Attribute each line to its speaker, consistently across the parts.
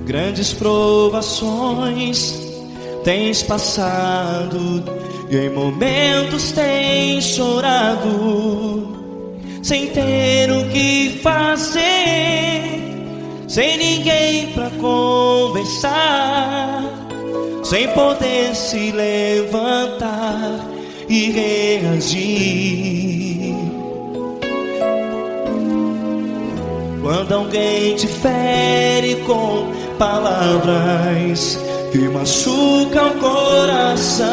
Speaker 1: Grandes provações tens passado e em momentos tens chorado, sem ter o que fazer, sem ninguém pra conversar, sem poder se levantar e reagir. Quando alguém te fere com palavras que machucam o coração,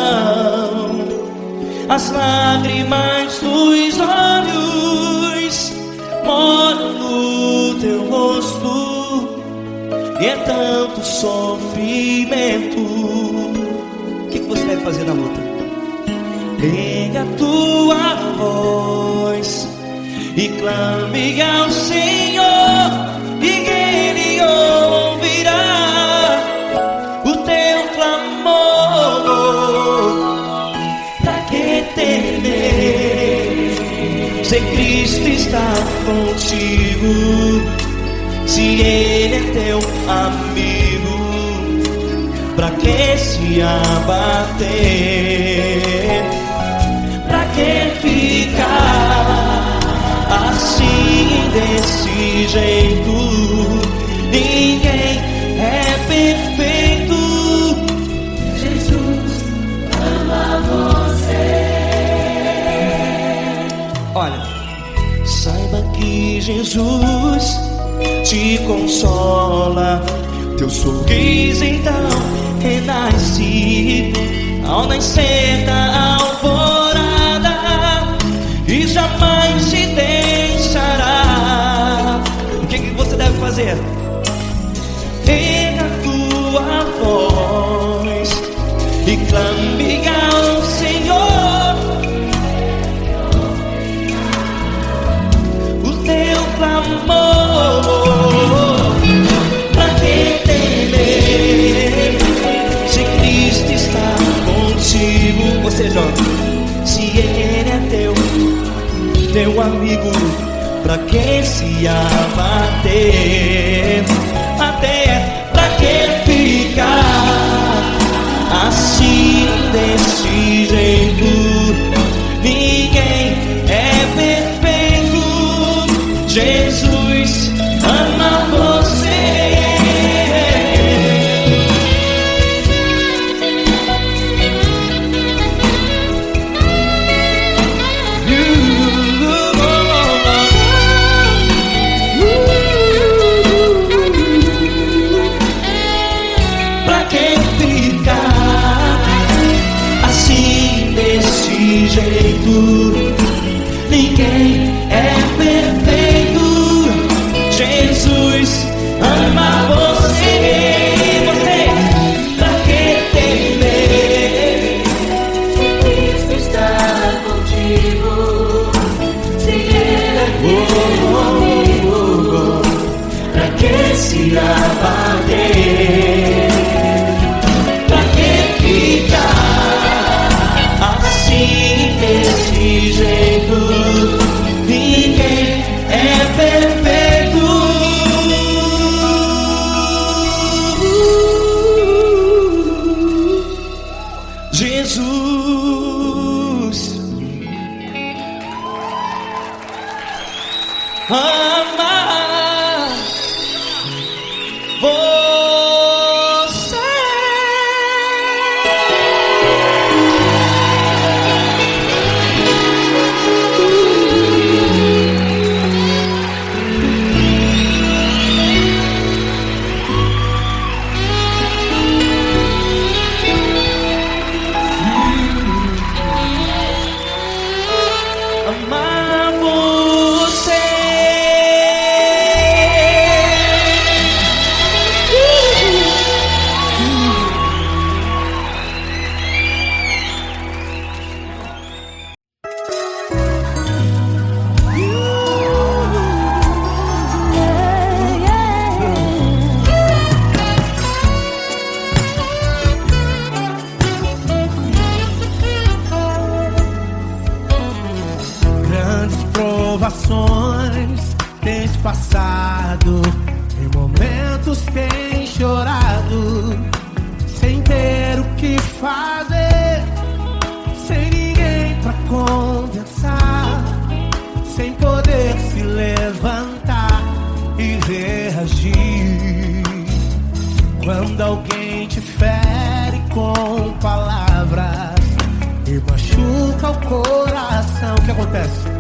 Speaker 1: as lágrimas dos olhos moram no teu rosto, e é tanto sofrimento. O que você deve fazer na luta? Erga a tua voz e clame ao Senhor, e Ele ouvirá o teu clamor. Pra que temer, se Cristo está contigo, se Ele é teu amigo? Pra que se abater? Pra que ficar assim, desse jeito? Ninguém é perfeito. Jesus ama você. Olha, saiba que Jesus te consola, teu sorriso então renasce ao nascer da alvorada, e jamais te deixará. O que você deve fazer? Erga a tua voz e clame ao Senhor, o teu clamor. Pra que temer, se Cristo está contigo? Ou seja, se Ele é teu amigo, pra que se abater? Até pra que ficar assim, desse jeito? Ninguém é perfeito. Jesus ama você. Ninguém é perfeito. Jesus ama você. Pra que temer, se Cristo está contigo, se Ele é teu amigo? Pra que se abater? Pra que ficar assim, desse jeito? Ninguém é perfeito. Jesus ama você. Amar
Speaker 2: provações tens passado, em momentos tens chorado, sem ter o que fazer, sem ninguém pra conversar, sem poder se levantar e reagir. Quando alguém te fere com palavras e machuca o coração, o que acontece?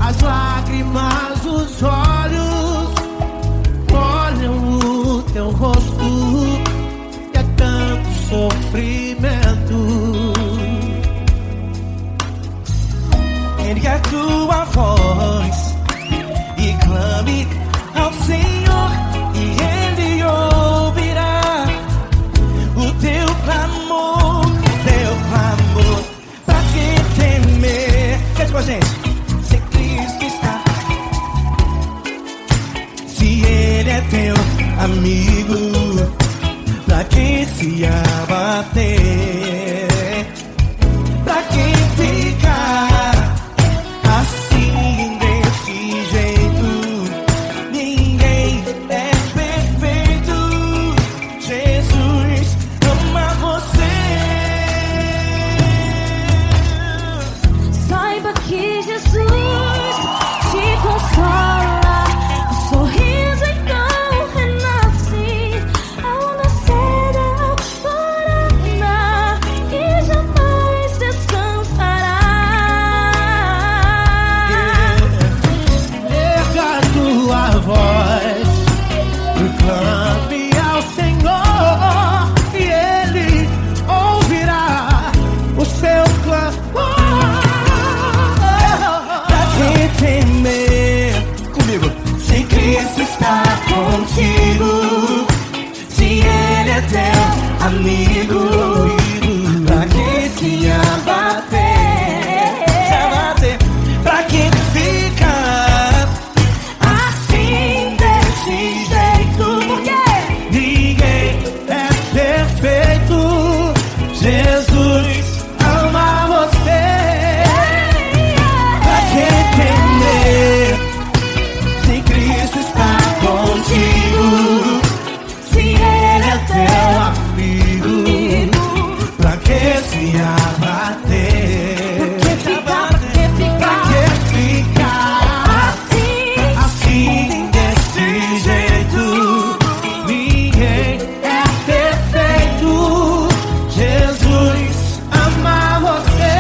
Speaker 2: As lágrimas dos olhos molham o teu rosto, e é tanto sofrimento.
Speaker 1: Ergue a tua voz e clame ao Senhor, e Ele ouvirá o teu clamor, teu clamor. Pra que temer? Cante com a gente. Se Cristo está, se Ele é teu amigo, pra que se abater? Pra que ficar assim desse jeito? Ninguém é perfeito. Jesus ama você.
Speaker 3: Saiba que Jesus te consola, o sorriso então renasce ao nascer da alvorada e jamais descansará.
Speaker 2: Erga a tua voz e clame ao Senhor, e Ele ouvirá o seu clamor.
Speaker 1: Pra que temer? Comigo. Se Cristo está contigo, se Ele é teu amigo, pra que se abater? Se abater. Pra que ficar assim desse jeito?
Speaker 3: Porque
Speaker 1: Ninguém
Speaker 2: É perfeito, Jesus ama você.
Speaker 1: pra que temer? Se Cristo está contigo, se Ele é teu
Speaker 2: Amigo, pra que se abater? Pra que ficar assim desse jeito? Ninguém é perfeito, Jesus ama você.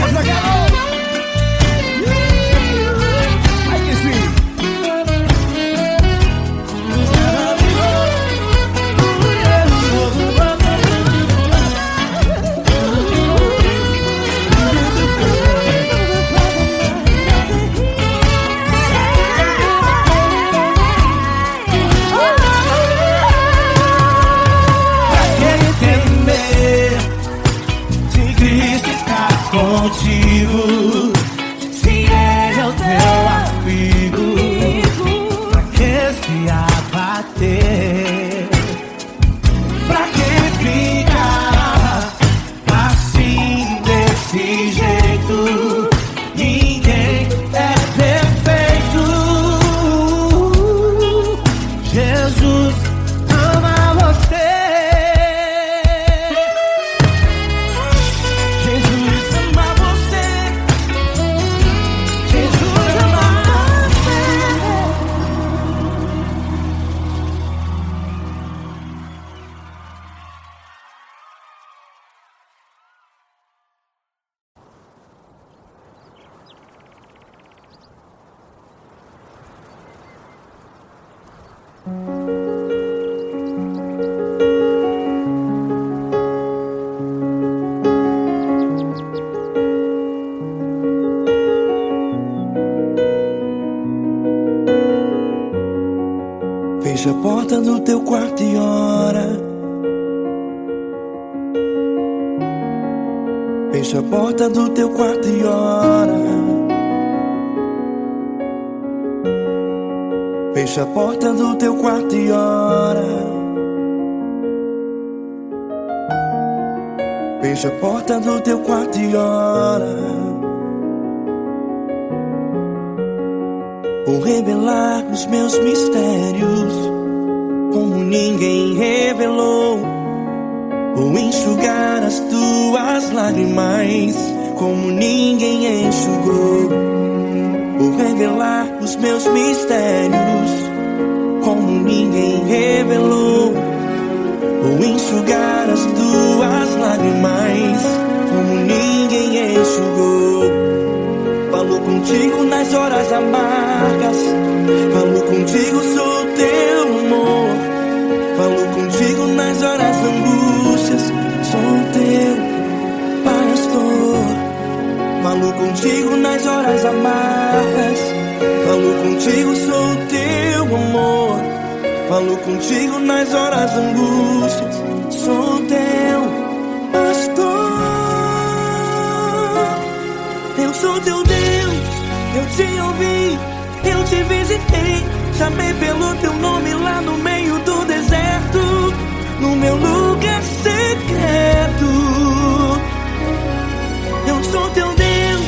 Speaker 2: Essa galera, aí que sim. Pra que temer? Se Cristo está contigo, se Ele é o teu amigo, pra que se abater? Pra que ficar assim desse jeito? Ninguém é perfeito, Jesus ama você.
Speaker 1: Jesus ama você. Jesus ama você. Fecha a porta do teu quarto e ora. Fecha a porta do teu quarto e ora. Fecha a porta do teu quarto e ora. Fecha a porta do teu quarto e ora. Vou revelar os meus mistérios como ninguém revelou. Vou enxugar as tuas lágrimas como ninguém enxugou. Vou revelar os meus mistérios como ninguém revelou. Vou enxugar as tuas lágrimas como ninguém enxugou. Falo contigo nas horas amargas, falo contigo, sou teu amor. Falo contigo nas horas angústias, sou teu pastor. Falo contigo nas horas amargas, falo contigo, sou teu amor. Falo contigo nas horas angústias, sou teu pastor. Eu sou teu Deus, eu te ouvi, eu te visitei. Chamei pelo teu nome lá no meio do deserto, no meu lugar secreto. Eu sou teu Deus,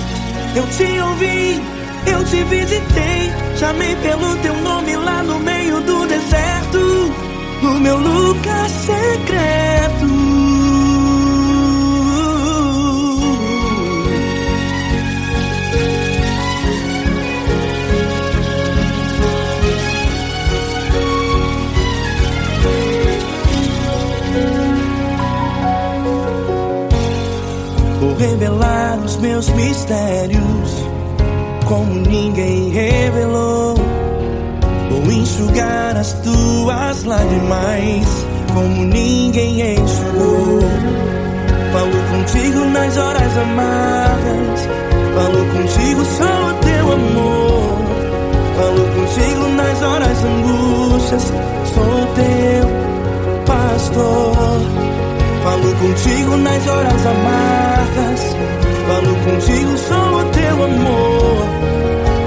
Speaker 1: eu te ouvi, eu te visitei. Chamei pelo teu nome lá no meio do deserto, no meu lugar secreto. Vou revelar os meus mistérios como ninguém revelou. Vou enxugar as tuas lágrimas como ninguém enxugou. Falo contigo nas horas amargas, falo contigo, sou teu amor. Falo contigo nas horas angústias, sou teu pastor. Falo contigo nas horas amargas, falo contigo, sou o teu amor.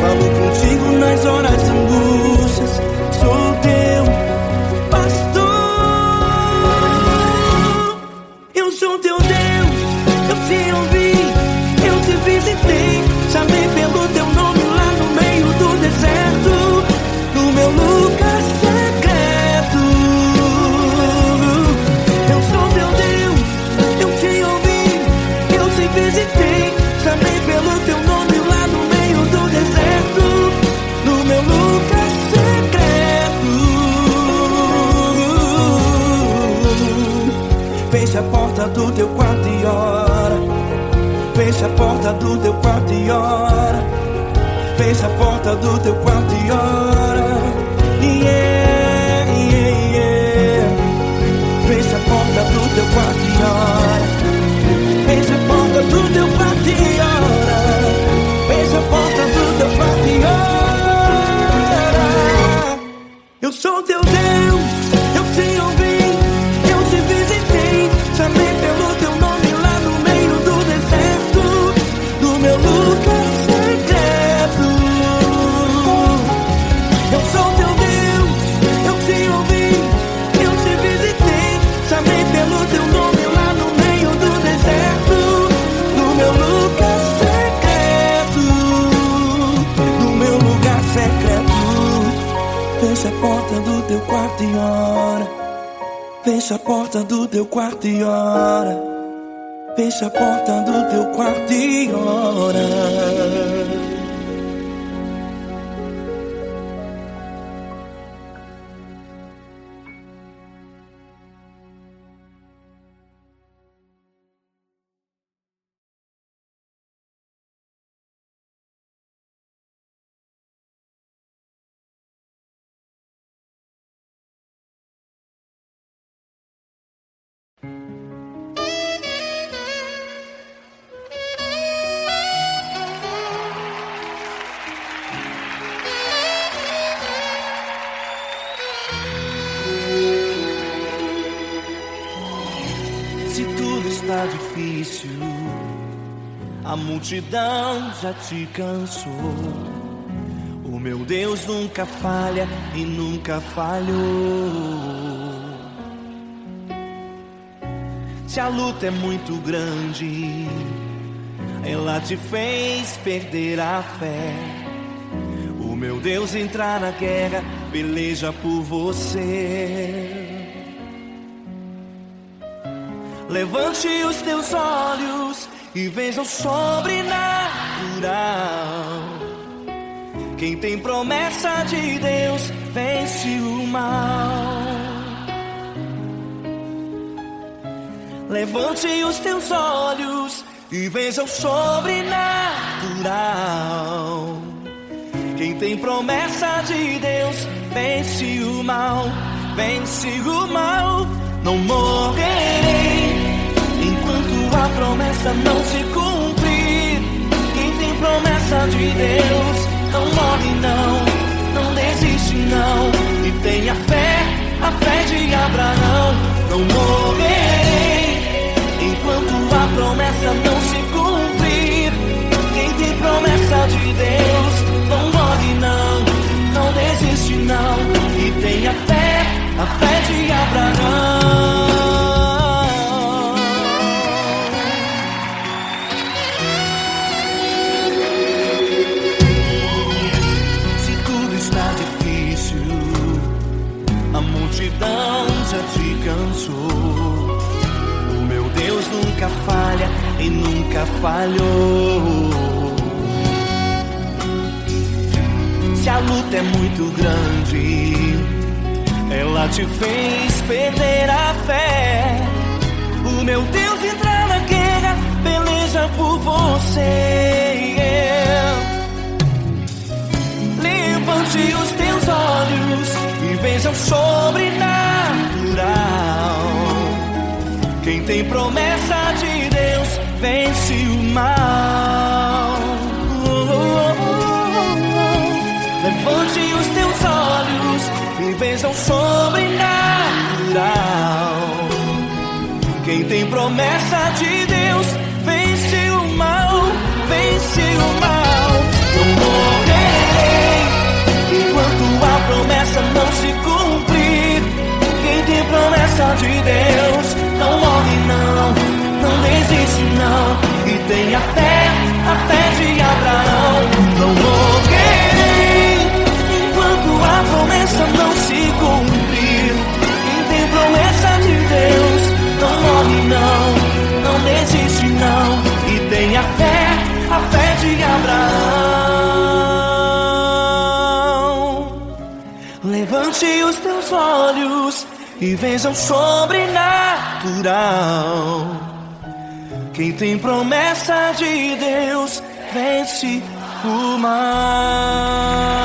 Speaker 1: Falo contigo nas horas angústias, sou teu pastor. Eu sou teu Deus, eu te ouvi, eu te visitei. Chamei pelo teu nome lá no meio do deserto, no meu lugar secreto. Eu sou teu Deus, eu te ouvi, eu te visitei. Chamei pelo teu nome lá no meio do deserto, no meu lugar secreto. Fecha a porta do teu quarto e ora. Fecha a porta do teu quarto e ora. Fecha a porta do teu quarto e ora. Yeah, yeah, yeah. Fecha a porta do teu quarto e ora. Fecha a porta do teu quarto e ora. Fecha a porta do teu quarto e ora. Eu sou teu Deus, eu te ouvi, eu te visitei. Chamei pelo teu nome lá no meio do deserto, no meu lugar secreto. Eu sou teu Deus, eu te ouvi, eu te visitei. Chamei pelo teu nome lá no meio do deserto, no meu lugar secreto, no meu lugar secreto. Fecha a porta do teu quarto e ora. Fecha a porta do teu quarto e ora. Fecha a porta do teu quarto e ora. Se tudo está difícil, a multidão já te cansou. O meu Deus nunca falha e nunca falhou. Se a luta é muito grande, ela te fez perder a fé. O meu Deus entrar na guerra, peleja por você. Levante os teus olhos e veja o sobrenatural. Quem tem promessa de Deus vence o mal. Levante os teus olhos e veja o sobrenatural. Quem tem promessa de Deus vence o mal, vence o mal. Não morrerei enquanto a promessa não se cumprir. Quem tem promessa de Deus não morre não, não desiste não. E tenha fé, a fé de Abraão. Não morrerei enquanto a promessa não se cumprir. Quem tem promessa de Deus não morre não, não desiste não. E tenha fé, a fé de Abraão. Se tudo está difícil, a multidão já te cansou. O meu Deus nunca falha e nunca falhou. Se a luta é muito grande, ela te fez perder a fé. O meu Deus entra na guerra, peleja por você. Levante os teus olhos e veja o sobrenatural. Quem tem promessa de Deus vence o mal. Levante os teus olhos e veja o sobrenatural. Quem tem promessa de Deus vence o mal, vence o mal. Não morrerei enquanto a promessa não se cumprir. Quem tem promessa de Deus não morre não, não desiste não. E tenha fé, a fé de Abraão. Não morrerei enquanto a promessa não se cumprir. Quem tem promessa de Deus não morre não, não desiste não. E tenha fé, a fé de Abraão. Levante os teus olhos e veja o sobrenatural. Quem tem promessa de Deus vence o mal.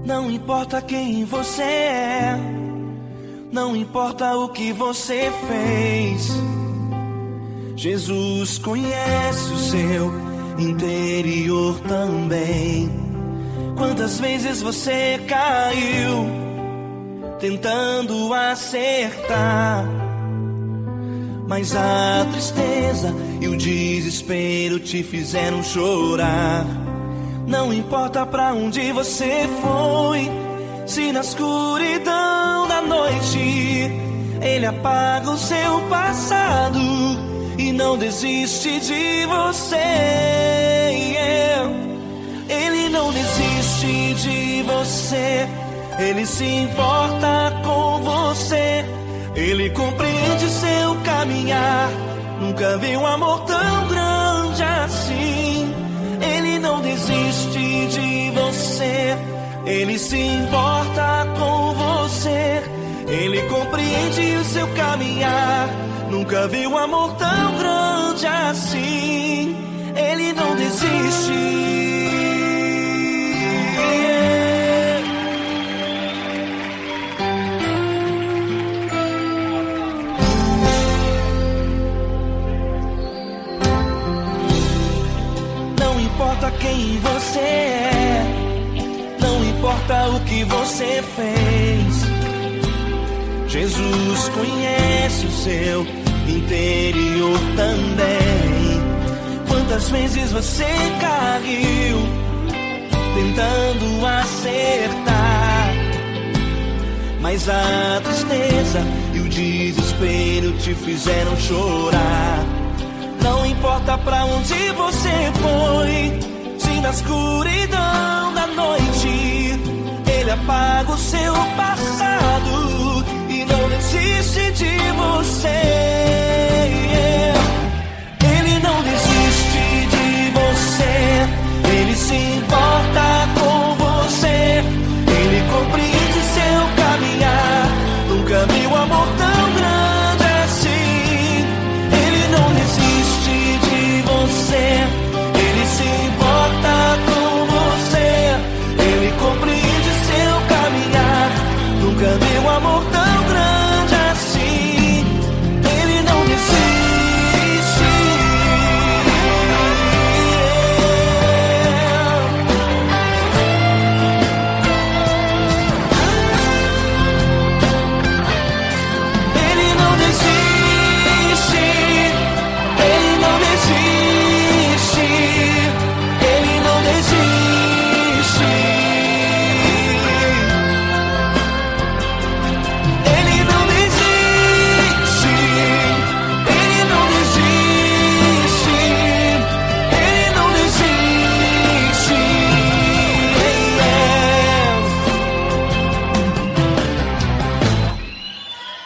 Speaker 1: Não importa quem você é, não importa o que você fez, Jesus conhece o seu interior também. Quantas vezes você caiu tentando acertar, mas a tristeza e o desespero te fizeram chorar. Não importa pra onde você foi, se na escuridão da noite Ele apaga o seu passado e não desiste de você. Ele não desiste de você, Ele se importa com você. Ele compreende seu caminhar, nunca vi um amor tão grande assim. Ele não desiste de você, Ele se importa com você. Ele compreende o seu caminhar, nunca vi um amor tão grande grande assim. Ele não desiste. Não importa quem você é, não importa o que você fez, Jesus conhece o seu interior também. Quantas vezes você caiu tentando acertar, mas a tristeza e o desespero te fizeram chorar. Não importa pra onde você foi, se na escuridão da noite Ele apaga o seu passado e não desiste de você. Ele não desiste de você, Ele se importa com você, Ele compreende seu caminhar. Nunca vi um amor tão grande assim. Ele não desiste de você, Ele se importa com você, Ele compreende seu caminhar. Nunca vi um amor tão grande assim. Ele não desiste. Ele não desiste. Ele não desiste. Ele não desiste. Ele não desiste. Ele não desiste. Ele não desiste.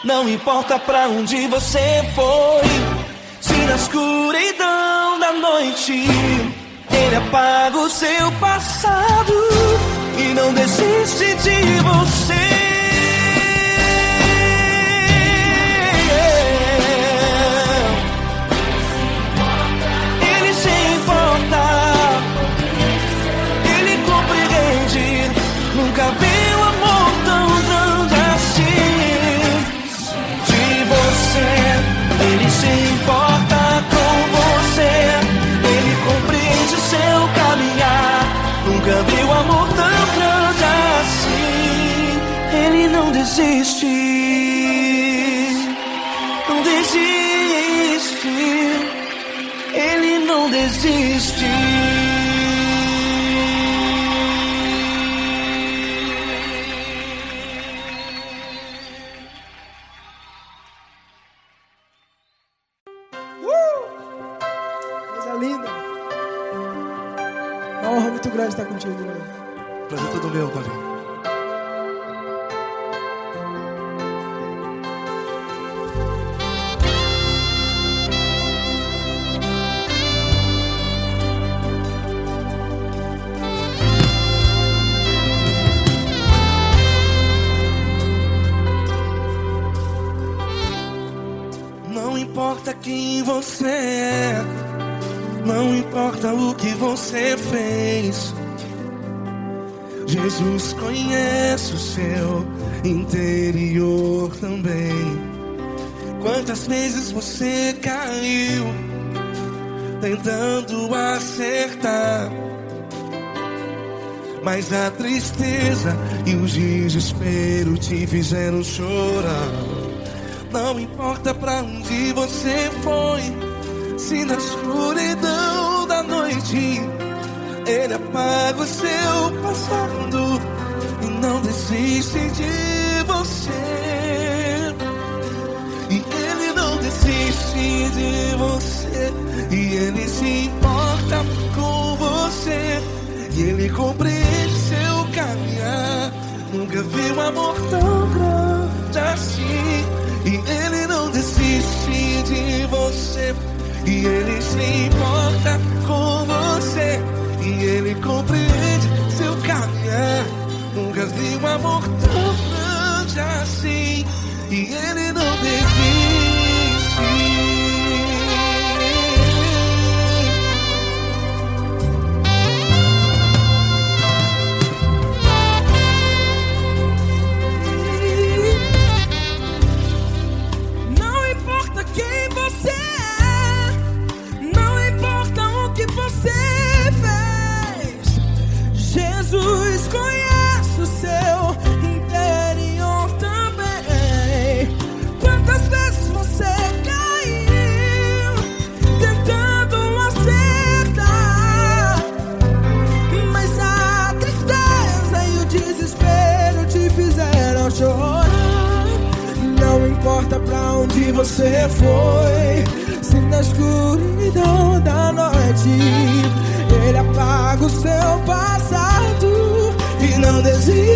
Speaker 1: Não importa pra onde você foi, se na escuridão da noite Ele apaga o seu passado e não desiste de você. Ele se importa, Ele compreende. Nunca vi um amor tão grande assim. De você, Ele se importa com você, Ele compreende seu caminhar. Nunca vi um amor tão grande assim. Ele não desiste, não desiste. Ele não desiste.
Speaker 2: Coisa linda. É uma honra muito grande estar contigo, mano.
Speaker 4: Prazer todo meu, Paulinho.
Speaker 1: Não importa quem você é, não importa o que você fez, Jesus conhece o seu interior também. Quantas vezes você caiu tentando acertar, mas a tristeza e o desespero te fizeram chorar. Não importa pra onde você foi, se na escuridão da noite Ele apaga o seu passado e não desiste de você. E Ele não desiste de você, e Ele se importa com você, e Ele compreende seu caminhar. Nunca vi um amor tão grande assim. E Ele não desiste de você, e Ele se importa com você, e Ele compreende seu caminhar. Nunca vi um amor tão grande assim. E Ele não desiste.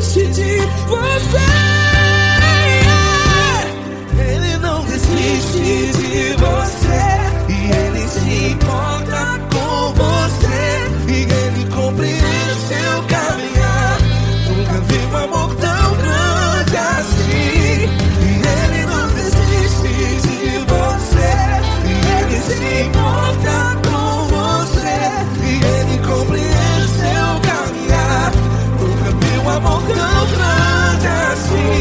Speaker 2: desiste de você.
Speaker 1: Ele não desiste de você. E ele se importa com você. E ele compreende seu caminhar. Nunca vi um amor tão grande assim. E ele não desiste de você. E ele se importa com você. E ele compreende seu caminhar. Nunca vi um amor tão grande assim.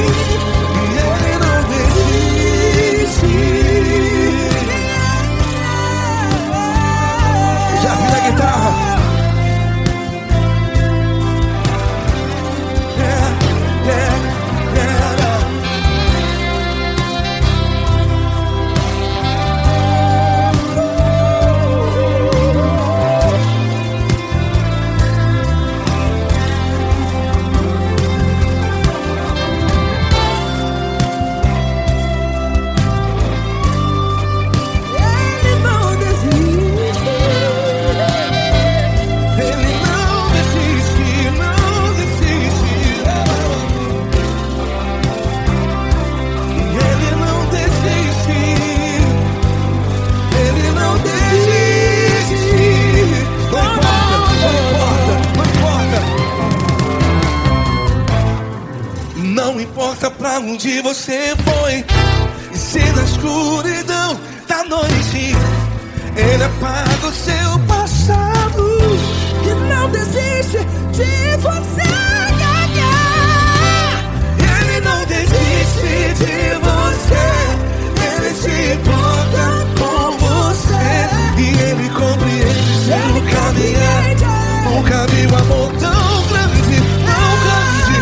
Speaker 1: E ele não desiste. Já vi a guitarra. Não importa pra onde você foi, e se na escuridão da noite ele apaga o seu passado.
Speaker 2: E não desiste de você.
Speaker 1: Ele não desiste de você. Ele se importa com você. E ele compreende seu caminhar. Nunca vi um amor tão grande, tão grande.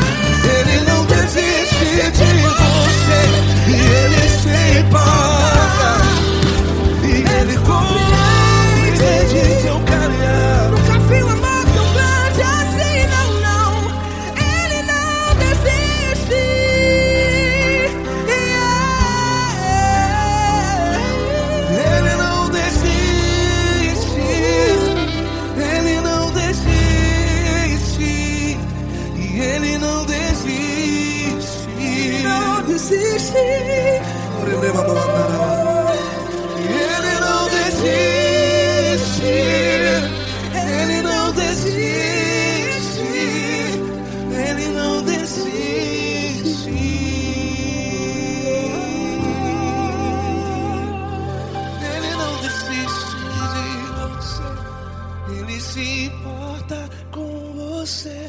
Speaker 1: Ele não desiste de você. E ele se importa. E ele compreende seu caminhar.
Speaker 2: Nunca vi um amor tão grande assim, não, não. Ele não desiste.
Speaker 1: Ele não desiste. Ele não desiste. E ele não desiste.
Speaker 2: Não desiste.
Speaker 1: Ele não desiste. Ele não desiste. Ele não desiste. Ele não desiste de você. Ele se importa com você.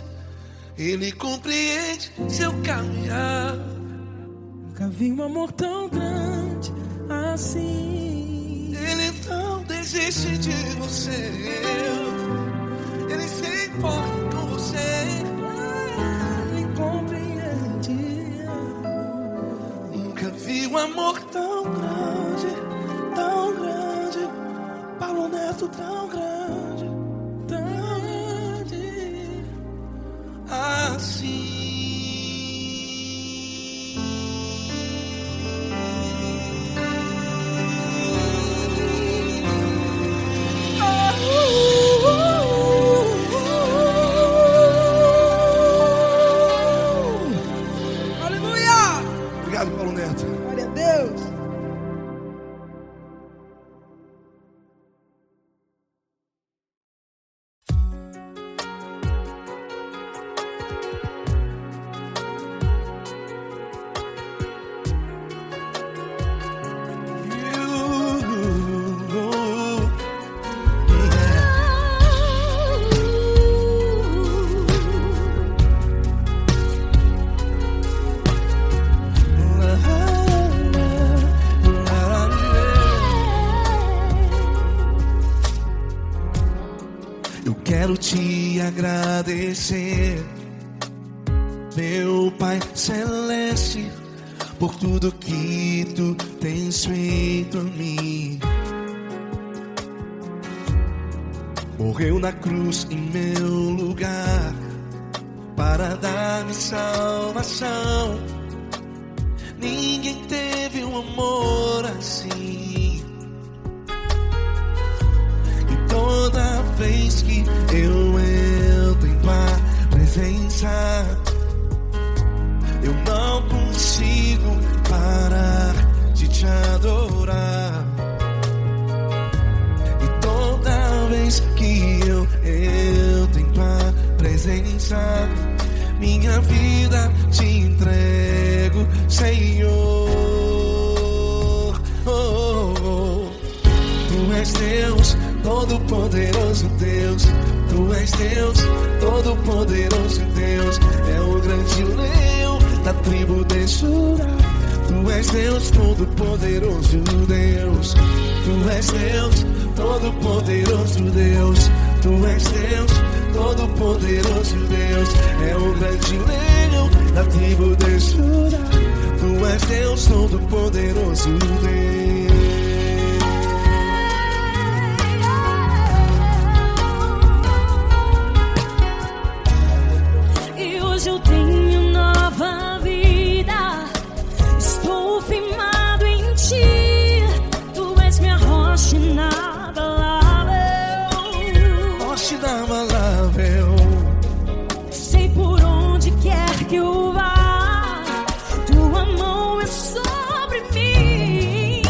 Speaker 1: Ele compreende seu caminhar.
Speaker 2: Nunca vi um amor tão grande assim.
Speaker 1: Ele não desiste de você. Ele se importa com você.
Speaker 2: Ele compreende.
Speaker 1: Nunca vi um amor tão grande, tão grande. Paulo Neto tão grande, tão grande assim.
Speaker 2: Aleluia!
Speaker 4: Obrigado, Paulo Neto.
Speaker 2: Glória a Deus.
Speaker 1: Eu quero te agradecer, meu Pai Celeste, por tudo que tu tens feito a mim. Morreu na cruz em meu lugar para dar-me salvação. Ninguém teve um amor assim. E toda vez que eu entro em tua presença, que eu entro em tua presença, minha vida te entrego, Senhor. Tu és Deus, todo-poderoso Deus. Tu és Deus, todo-poderoso Deus. É o grande leão da tribo de Judá. Tu és Deus, todo-poderoso Deus. Tu és Deus, todo-poderoso Deus. Tu és Deus, todo-poderoso Deus. É o grande leão da tribo de Judá. Tu és Deus, todo-poderoso Deus.
Speaker 3: E hoje eu tenho nova vida. Estou firmado em ti. Tu és minha rocha inabalável.
Speaker 1: Rocha inabalável.
Speaker 3: Sei por onde quer que eu vá, tua mão é sobre mim,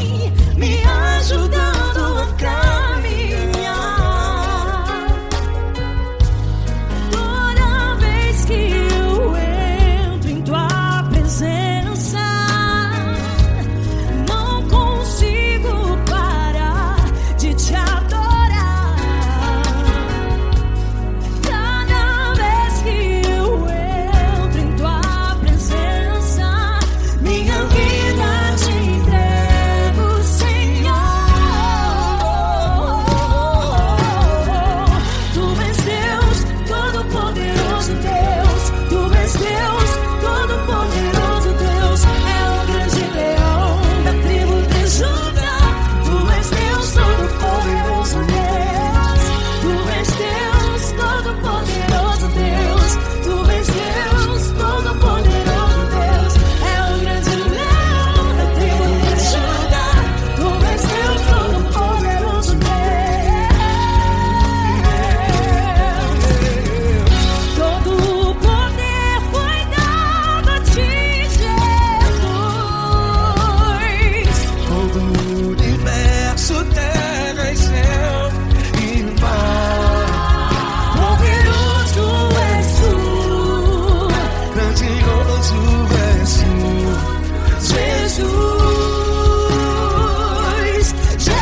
Speaker 3: me ajudando a caminhar. Toda vez que eu entro em tua presença, não consigo parar de te adorar. Cada vez que eu entro em tua presença, minha vida te entrego, Senhor. Tu és Deus, todo-poderoso Deus. Tu és Deus, todo-poderoso Deus. É o grande leão da tribo de Judá. Tu és Deus, todo-poderoso Deus. Tu és Deus, todo-poderoso Deus. Tu és Deus, todo-poderoso Deus. É o grande leão da tribo de Judá. Tu és Deus, todo-poderoso Deus. Todo o poder foi dado a ti, Jesus.
Speaker 1: Todo o universo, terra e céu e mar.
Speaker 3: Poderoso és tu,
Speaker 1: Grandioso és tu,
Speaker 3: Jesus.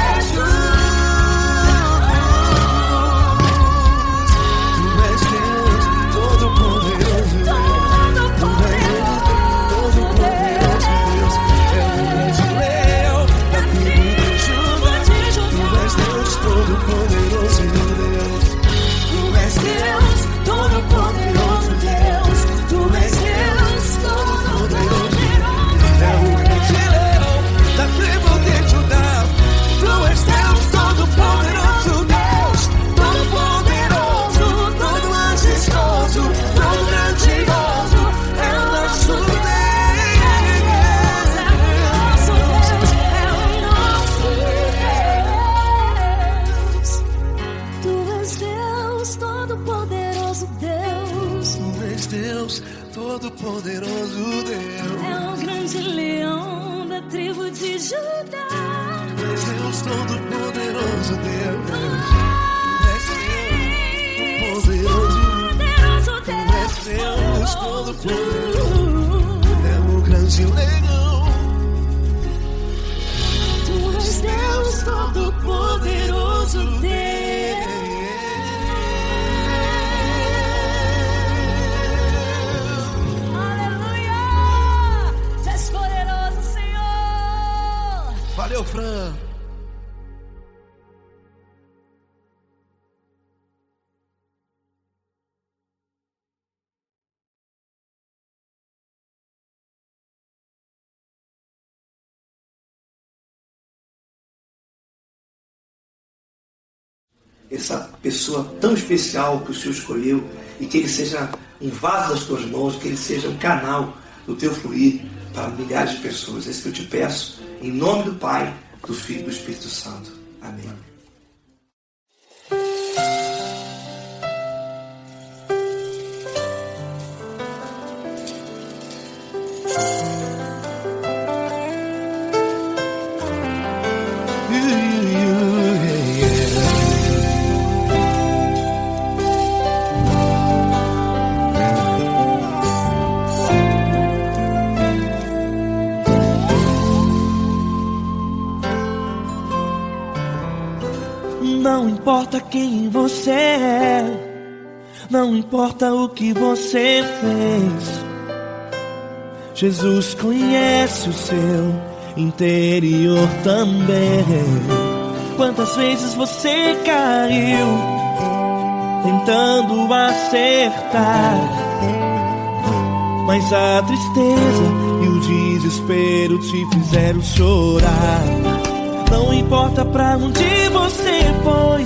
Speaker 3: Jesus.
Speaker 1: Tu és Deus, todo-poderoso Deus.
Speaker 3: Todo-poderoso
Speaker 1: Deus. É o grande leão da tribo de Judá. Tu és Deus, todo-poderoso Deus.
Speaker 3: Tu és Deus, todo-poderoso Deus. Tu és Deus, todo-poderoso.
Speaker 1: É o grande leão da tribo de Judá. Tu és Deus, todo-poderoso Deus. Todo-poderoso, todo majestoso, todo grandioso. É o nosso Tu és Deus, todo-poderoso Deus.
Speaker 3: É o grande leão da tribo de Judá.
Speaker 1: Tu és Deus, todo-poderoso Deus. Tu és Deus, poderoso. Tu és Deus, todo-poderoso. É o grande leão.
Speaker 3: Tu és Deus, todo-poderoso Deus. Aleluia! Tu és poderoso, Senhor.
Speaker 1: Valeu, Fran.
Speaker 5: Essa pessoa tão especial que o Senhor escolheu, e que ele seja um vaso das tuas mãos, que ele seja um canal do teu fluir para milhares de pessoas. É isso que eu te peço, em nome do Pai, do Filho e do Espírito Santo. Amém.
Speaker 1: importa quem você é, não importa o que você fez, Jesus conhece o seu interior também. Quantas vezes você caiu tentando acertar, mas a tristeza e o desespero te fizeram chorar. Não importa pra onde você foi,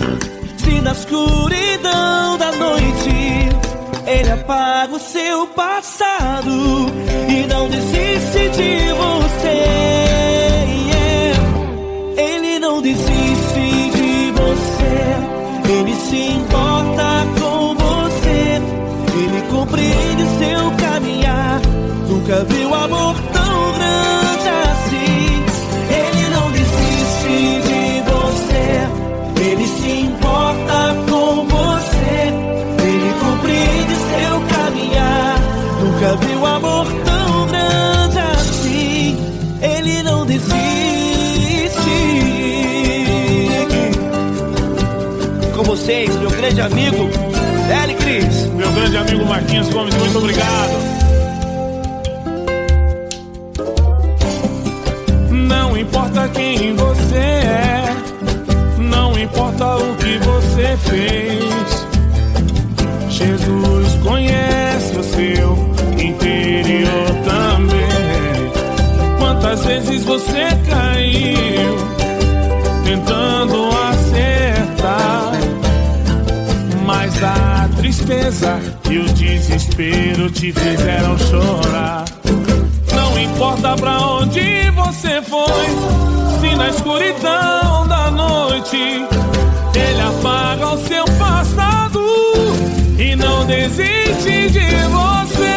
Speaker 1: se na escuridão da noite Ele apaga o seu passado e não desiste de você. Ele não desiste de você, Ele se importa com você, Ele compreende seu caminhar. Nunca viu amor tão grande assim. Ele não desiste de você, Ele se importa com você, Ele compreende seu caminhar. Nunca viu amor tão grande assim. Ele não desiste. Com vocês, meu grande amigo L. Cris.
Speaker 6: Meu grande amigo Marquinhos Gomes, muito obrigado. Não importa quem você é, não importa o que você fez, Jesus conhece o seu interior também. Quantas vezes você caiu tentando acertar, mas a tristeza e o desespero te fizeram chorar. Não importa pra onde você foi, se na escuridão da noite Ele apaga o seu passado e não desiste de você.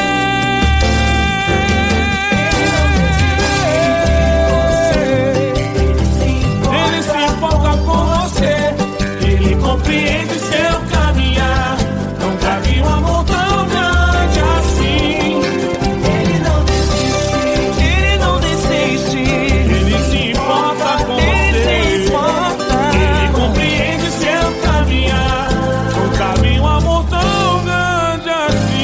Speaker 6: Ele se importa com você, Ele compreende seu caminhar. Nunca vi um amor tão grande assim.
Speaker 1: Ele não desiste, Ele não desiste.
Speaker 6: Ele se importa com você, Ele compreende seu caminhar. Nunca vi um amor tão grande assim.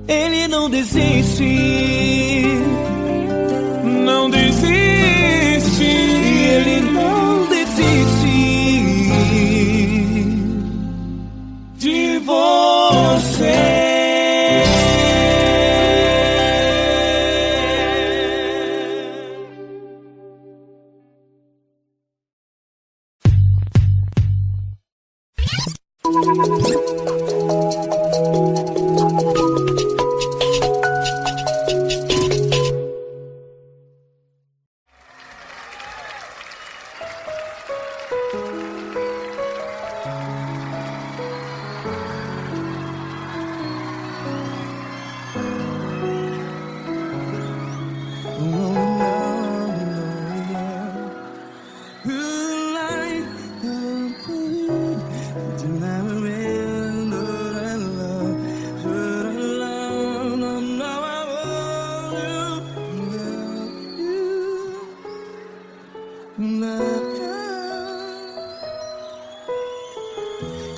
Speaker 1: Ele não desiste,
Speaker 6: não desiste.
Speaker 1: Ele não desiste
Speaker 6: De você.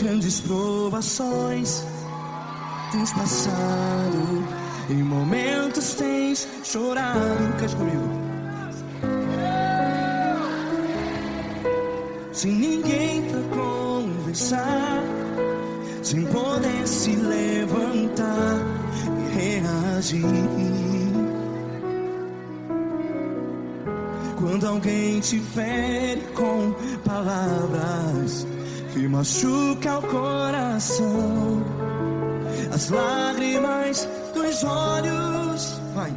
Speaker 1: Grandes provações tens passado, em momentos tens chorado. Cante comigo. Sem ninguém pra conversar, sem poder se levantar e reagir. Quando alguém te fere com palavras que machuca o coração, as lágrimas dos olhos, vai.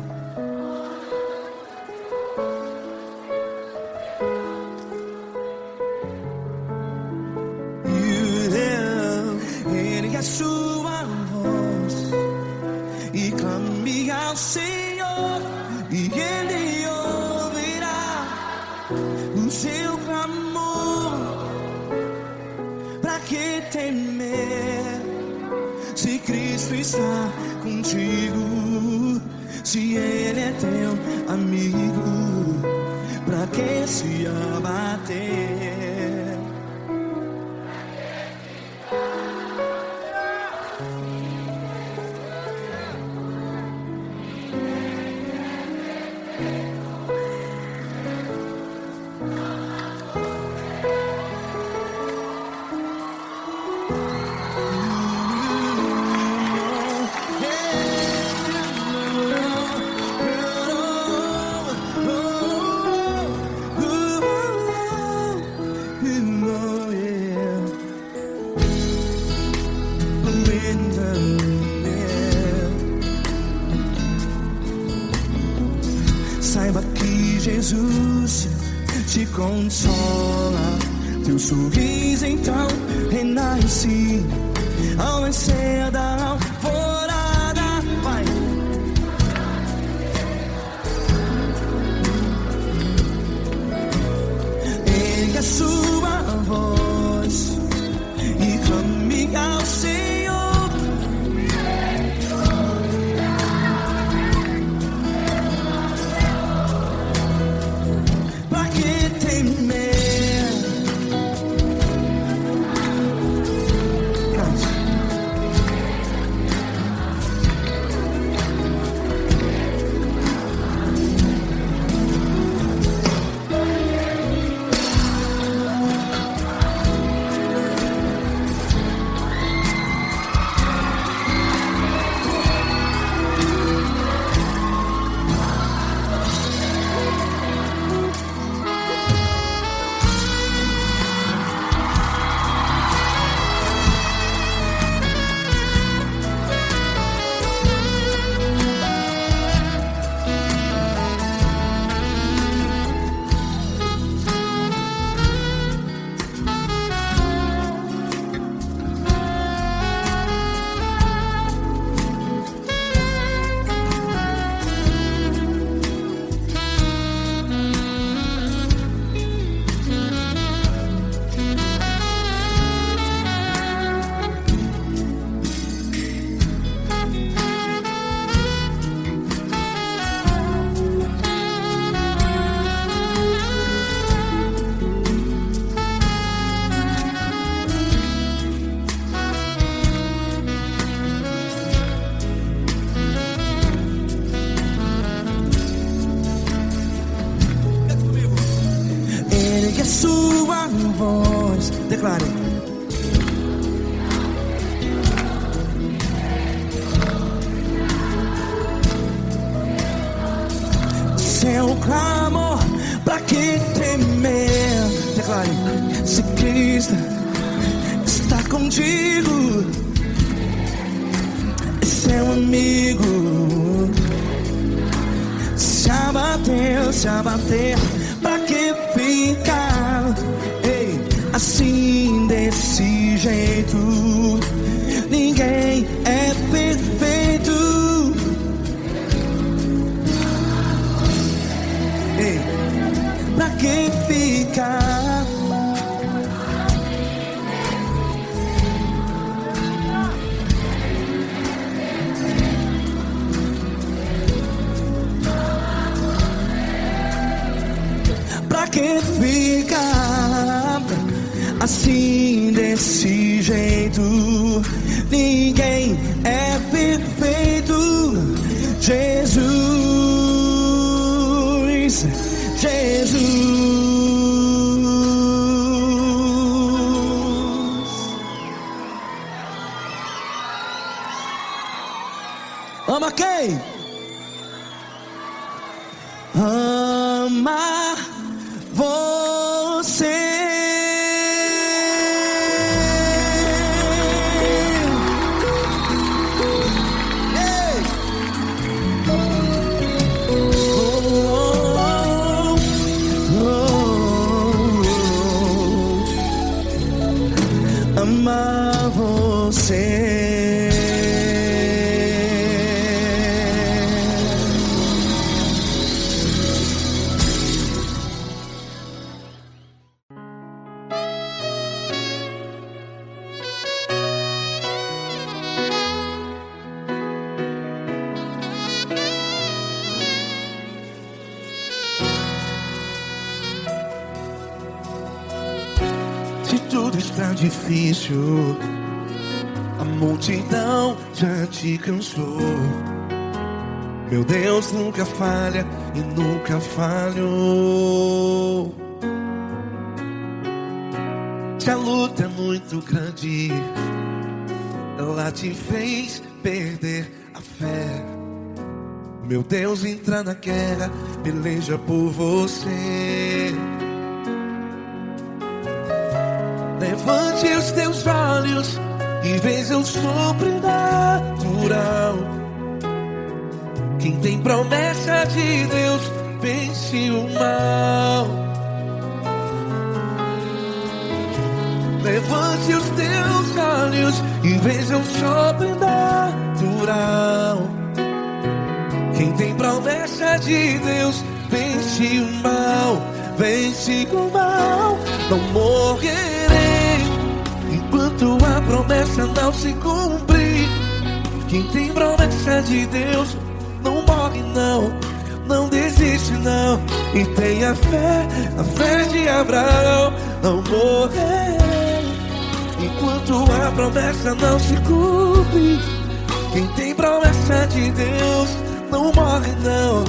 Speaker 1: Ergue a sua voz e clame ao Senhor, e Ele ouvirá o seu clamor. Pra que temer, se Cristo está contigo? Se Ele é teu amigo, pra que se abater? te consola. Teu sorriso então renasce ao nascer da alvorada. Vai. Ergue a sua voz e clame ao Senhor. Pra que temer? Ergue a sua voz, declare. Seu clamor, pra que temer? Declare. Se Cristo está contigo, é seu amigo. Se abater, pra que ficar? Ei, assim desse jeito, ninguém é perfeito. Ei, pra que ficar? Pra que ficar assim desse jeito? Ninguém é perfeito. Jesus, Jesus. Ama quem? Ama você. Amar você.
Speaker 5: Se tudo está difícil, a multidão já te cansou. Meu Deus nunca falha e nunca falhou. Se a luta é muito grande, ela te fez perder a fé. Meu Deus entra na guerra, peleja por você. Levante os teus olhos e veja o sobrenatural. Quem tem promessa de Deus vence o mal.
Speaker 1: Levante os teus olhos e veja o sobrenatural. Quem tem promessa de Deus vence o mal, vence o mal. Não morrerei enquanto a promessa não se cumprir. Quem tem promessa de Deus não morre não, não desiste não. E tenha fé, a fé de Abraão. Não morrerei enquanto a promessa não se cumpre. Quem tem promessa de Deus não morre não,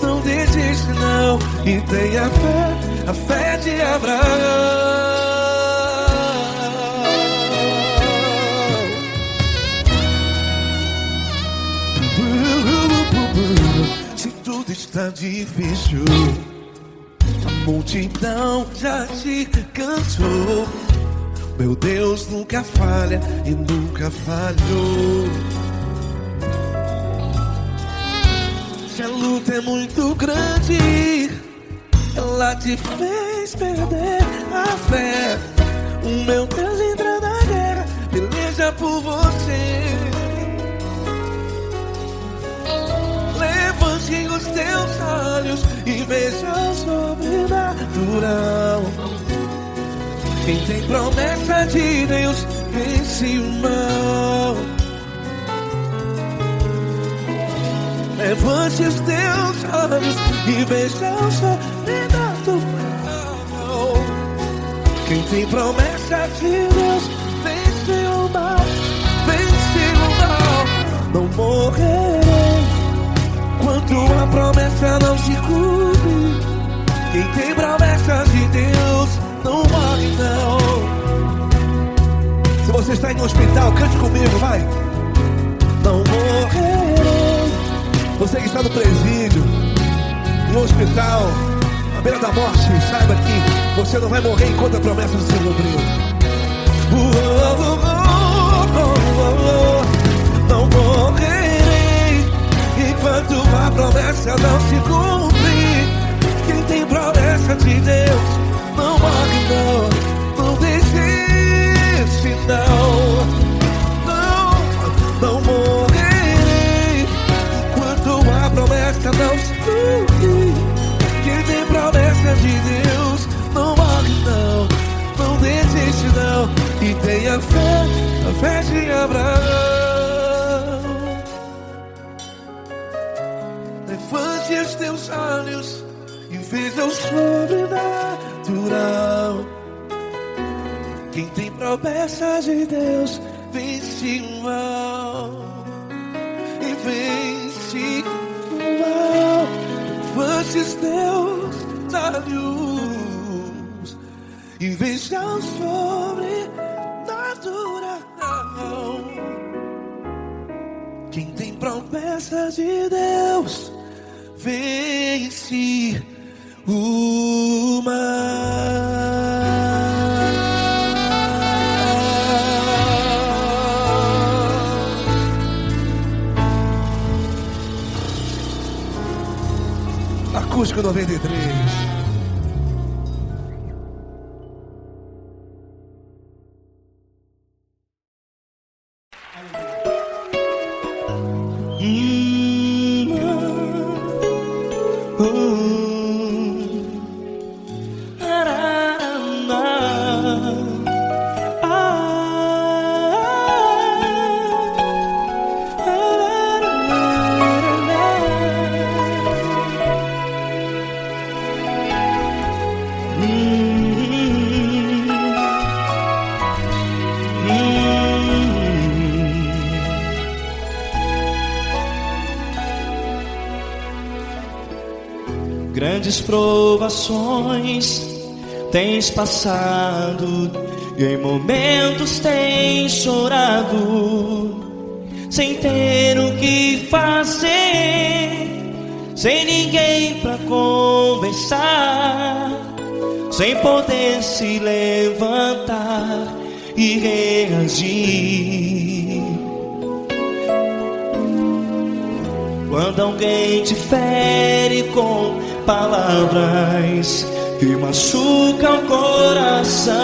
Speaker 1: não desiste não. E tenha fé, a fé de Abraão. Se tudo está difícil, a multidão já te cansou. Meu Deus nunca falha e nunca falhou. Se a luta é muito grande, ela te fez perder a fé. O meu Deus entra na guerra, peleja por você. Levante os teus olhos e veja o sobrenatural. Quem tem promessa de Deus vence o mal. Levante os teus olhos e veja o sobrenatural. Quem tem promessa de Deus vence o mal, vence o mal. Não morrerei enquanto a promessa não se cumpre. Quem tem promessa de Deus não morre não. Se você está em um hospital, cante comigo, vai. Não morrerei. Você que está no presídio, no hospital, à beira da morte, saiba que você não vai morrer enquanto a promessa não se cumprir. Não morrerei enquanto a promessa não se cumprir. Quem tem promessa de Deus não morre não, não desiste não. Não morrerei enquanto a promessa não se cumprir. Quem tem promessa de Deus não morre não, não desiste não. E tenha fé, a fé de Abraão. Levante os teus olhos e veja o sobrenatural. Quem tem promessa de Deus vence o mal, e vence o mal. Levante os teus olhos e veja o sobrenatural. Quem tem promessa de Deus vence o mal. Acústico 93. Grandes provações tens passado, e em momentos tens chorado, sem ter o que fazer, sem ninguém pra conversar, sem poder se levantar e reagir. Quando alguém te fere com palavras que machucam o coração,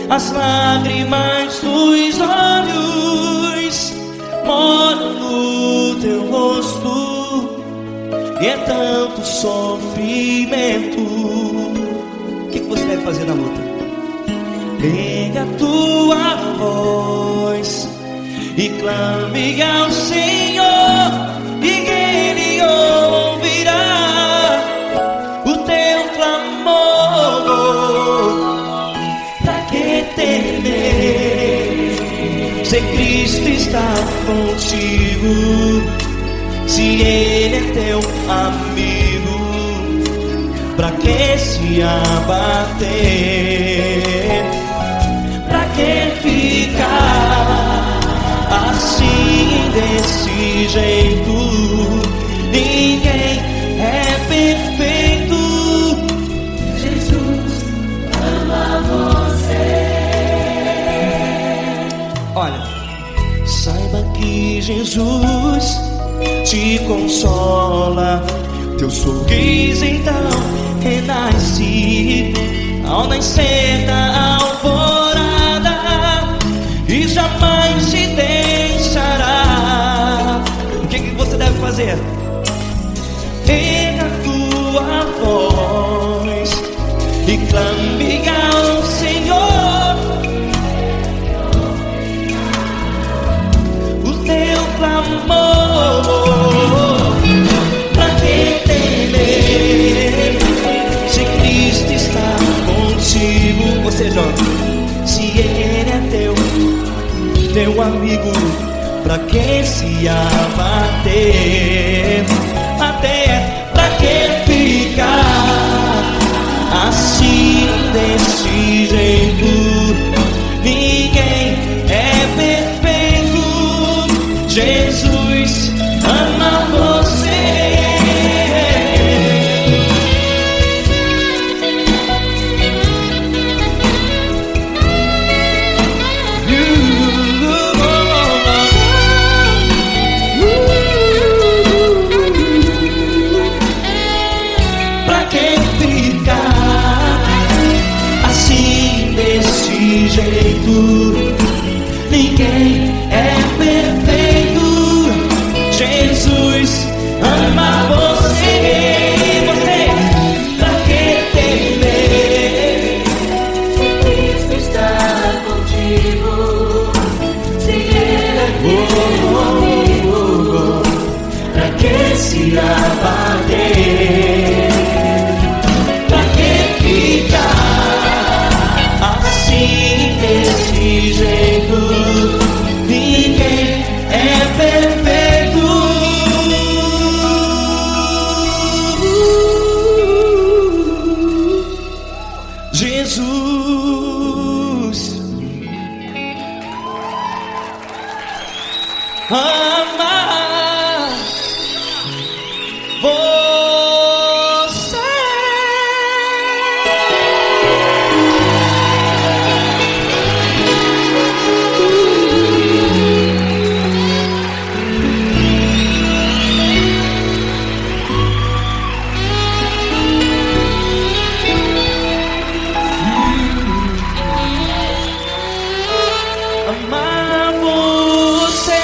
Speaker 1: as lágrimas dos olhos moram no teu rosto, e é tanto sofrimento. O que você deve fazer na luta? Erga a tua voz e clame ao Senhor, e Ele ouvirá o teu clamor. Pra que temer, se Cristo está contigo, se Ele é teu amigo? Pra que se abater? Pra que ficar assim desse jeito? Ninguém é perfeito.
Speaker 3: Jesus ama você.
Speaker 1: Olha, saiba que Jesus te consola. Teu sorriso então renasce ao nascer da alvorada, e jamais te deixará. O que você deve fazer? Erga a tua voz e clame ao Senhor, o teu clamor. Pra que temer, se Cristo está contigo? Ou seja, se Ele é teu amigo, pra que se abater? Até pra que ficar assim desse jeito? Ninguém é perfeito. Jesus ama você. Pra que ficar assim desse jeito? Ninguém é perfeito. Jesus ama você. Você, pra que temer,
Speaker 3: Se Cristo está contigo, se Ele é teu amigo,
Speaker 1: pra que se abater? Pra que ficar assim desse jeito? Ninguém é perfeito. Jesus ama você. Amar você.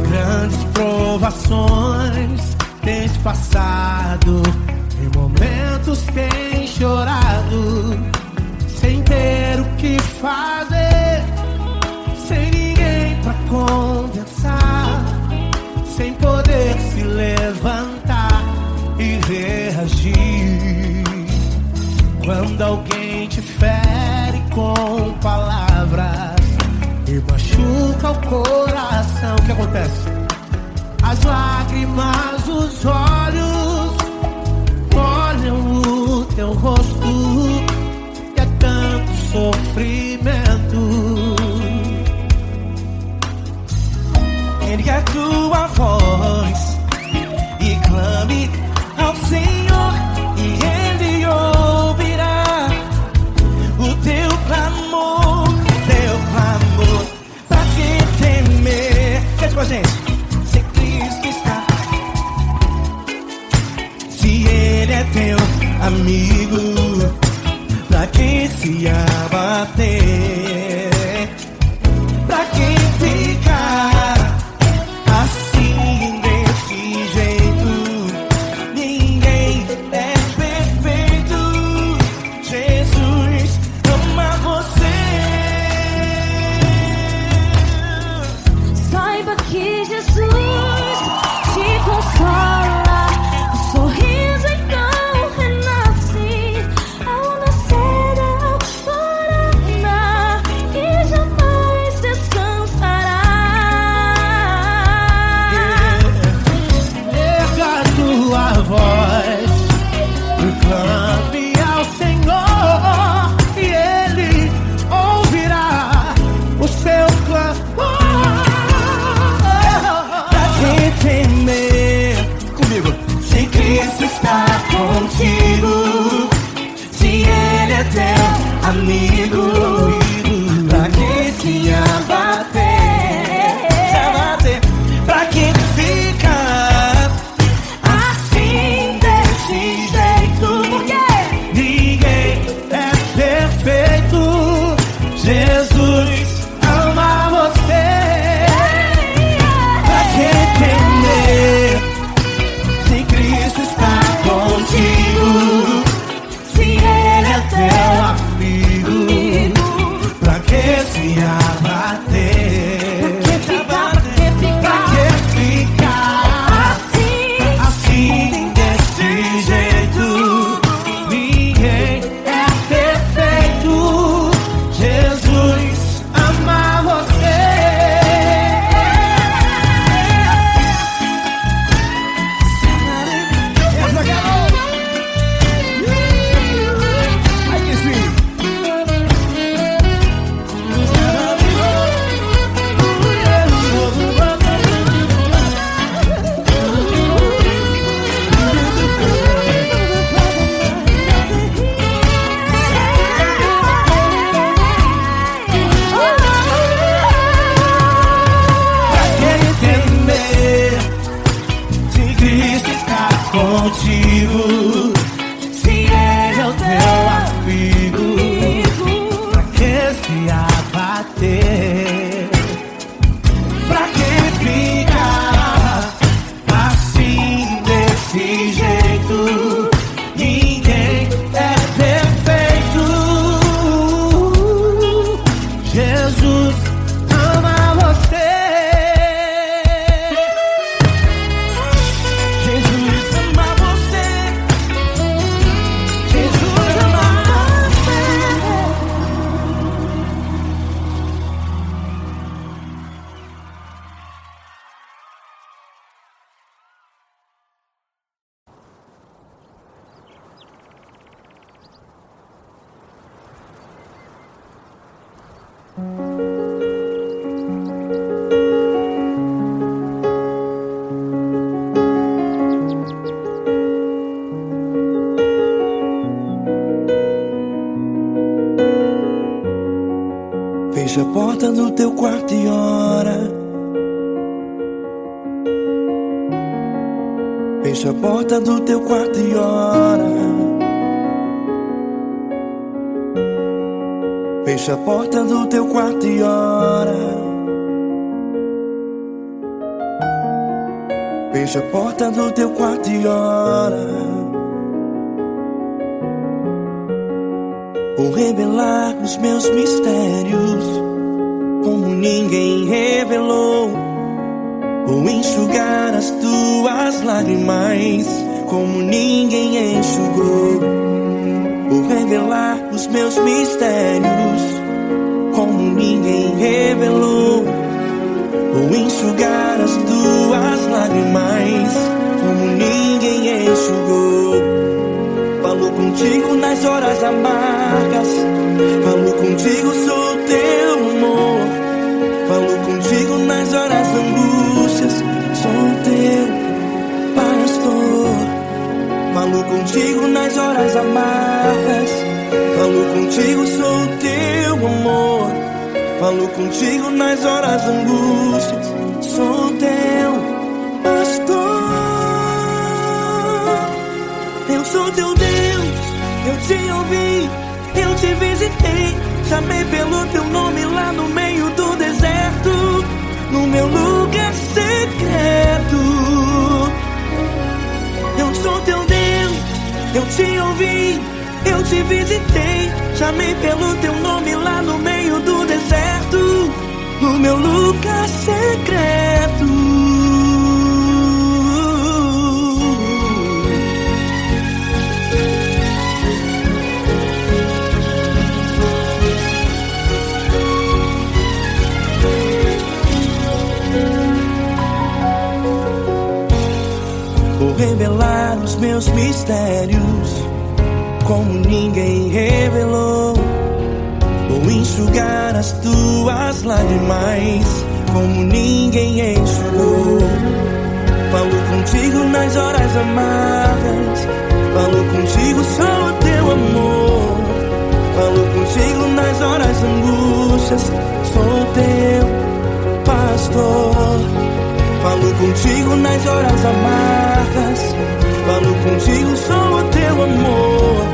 Speaker 6: Grandes provações tens passado, em momentos tens chorado, sem ter o que fazer, sem ninguém pra conversar, sem poder se levantar e reagir. Quando alguém te fere com palavras e machuca o coração, o que acontece? As lágrimas dos olhos molham o teu rosto, e é tanto sofrimento.
Speaker 1: ergue a tua voz e clame ao Senhor, e Ele ouvirá o teu clamor, pra que temer? Cante com a gente. Se Cristo está, se Ele é teu amigo, pra que se abater? Pra quem ficar assim desse jeito? Ninguém é perfeito. Jesus ama você.
Speaker 3: Saiba que Jesus te consola. O sorriso então renasce ao nascer da aurora e jamais descansará.
Speaker 1: Erga a tua voz e clame ao Senhor, e Ele ouvirá o seu clamor. Pra que temer? Comigo. Se Cristo está contigo, se Ele é teu amigo, pra que se abater? Pra que ficar assim desse jeito? Porque ninguém é perfeito. Jesus ama você. Pra que temer? Se Cristo está contigo, se Ele é teu amigo, pra que se abater? Pra que ficar assim desse jeito? Ninguém é perfeito. Jesus ama você. Ai que sim. Se Cristo está contigo, se Ele é o teu amigo, pra que se abater? Pra que ficar assim desse jeito? Ninguém é perfeito. Jesus ama você. Jesus ama você. Jesus ama você. Fecha a porta do teu quarto e ora. Fecha a porta do teu quarto e ora. Fecha a porta do teu quarto e ora. Fecha a porta do teu quarto e ora. Vou revelar os meus mistérios como ninguém revelou. Vou enxugar as tuas lágrimas como ninguém enxugou. Vou revelar os meus mistérios como ninguém revelou. Vou enxugar as tuas lágrimas como ninguém enxugou. Falo contigo nas horas amargas, falo contigo, sou teu amor. Falo contigo nas horas da angústia. contigo, sou o teu amor. Falo contigo nas horas da angústia. Sou teu pastor. Eu sou teu Deus, eu te ouvi, eu te visitei. Chamei pelo teu nome lá no meio do deserto, no meu lugar secreto. Eu sou teu Deus, eu te ouvi, eu te visitei. Chamei pelo teu nome lá no meio do deserto, no meu lugar secreto. Vou revelar os meus mistérios como ninguém revelou. Vou enxugar as tuas lágrimas como ninguém enxugou. Falo contigo nas horas amargas, falo contigo, sou o teu amor. Falo contigo nas horas angústias, sou teu pastor. Falo contigo nas horas amargas, falo contigo, sou o teu amor.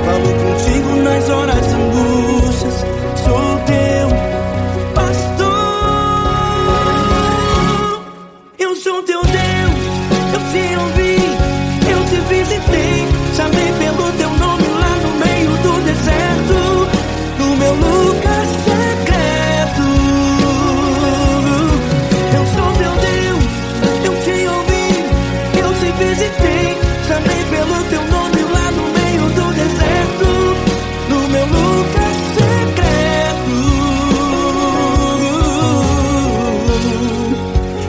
Speaker 1: Falo contigo nas horas angústias, sou teu pastor. Eu sou teu Deus, eu te ouvi, eu te visitei. Chamei pelo teu nome lá no meio do deserto, no meu lugar secreto. Eu sou teu Deus, eu te ouvi, eu te visitei. Chamei pelo teu nome lá no meio do deserto, no meu lugar secreto.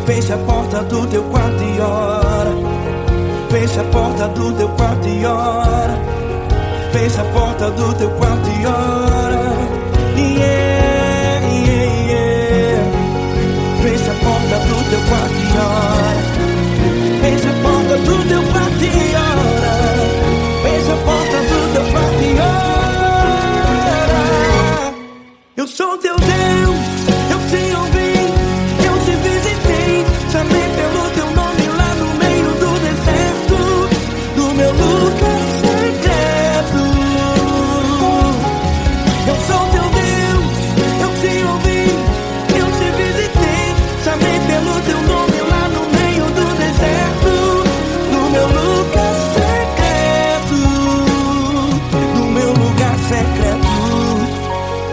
Speaker 1: Fecha a porta do teu quarto e ora. Fecha a porta do teu quarto e ora. Fecha a porta do teu quarto e ora. Yeah, yeah, yeah. Fecha a porta do teu quarto e ora. Fecha a porta do teu quarto e ora. Fecha a porta do teu quarto e ora. Eu sou teu Deus, eu te ouvi, eu te visitei. Chamei pelo teu nome lá no meio do deserto, no meu lugar secreto. Eu sou teu Deus, eu te ouvi, eu te visitei. Chamei pelo teu nome lá no meio do deserto, no meu lugar secreto, no meu lugar secreto.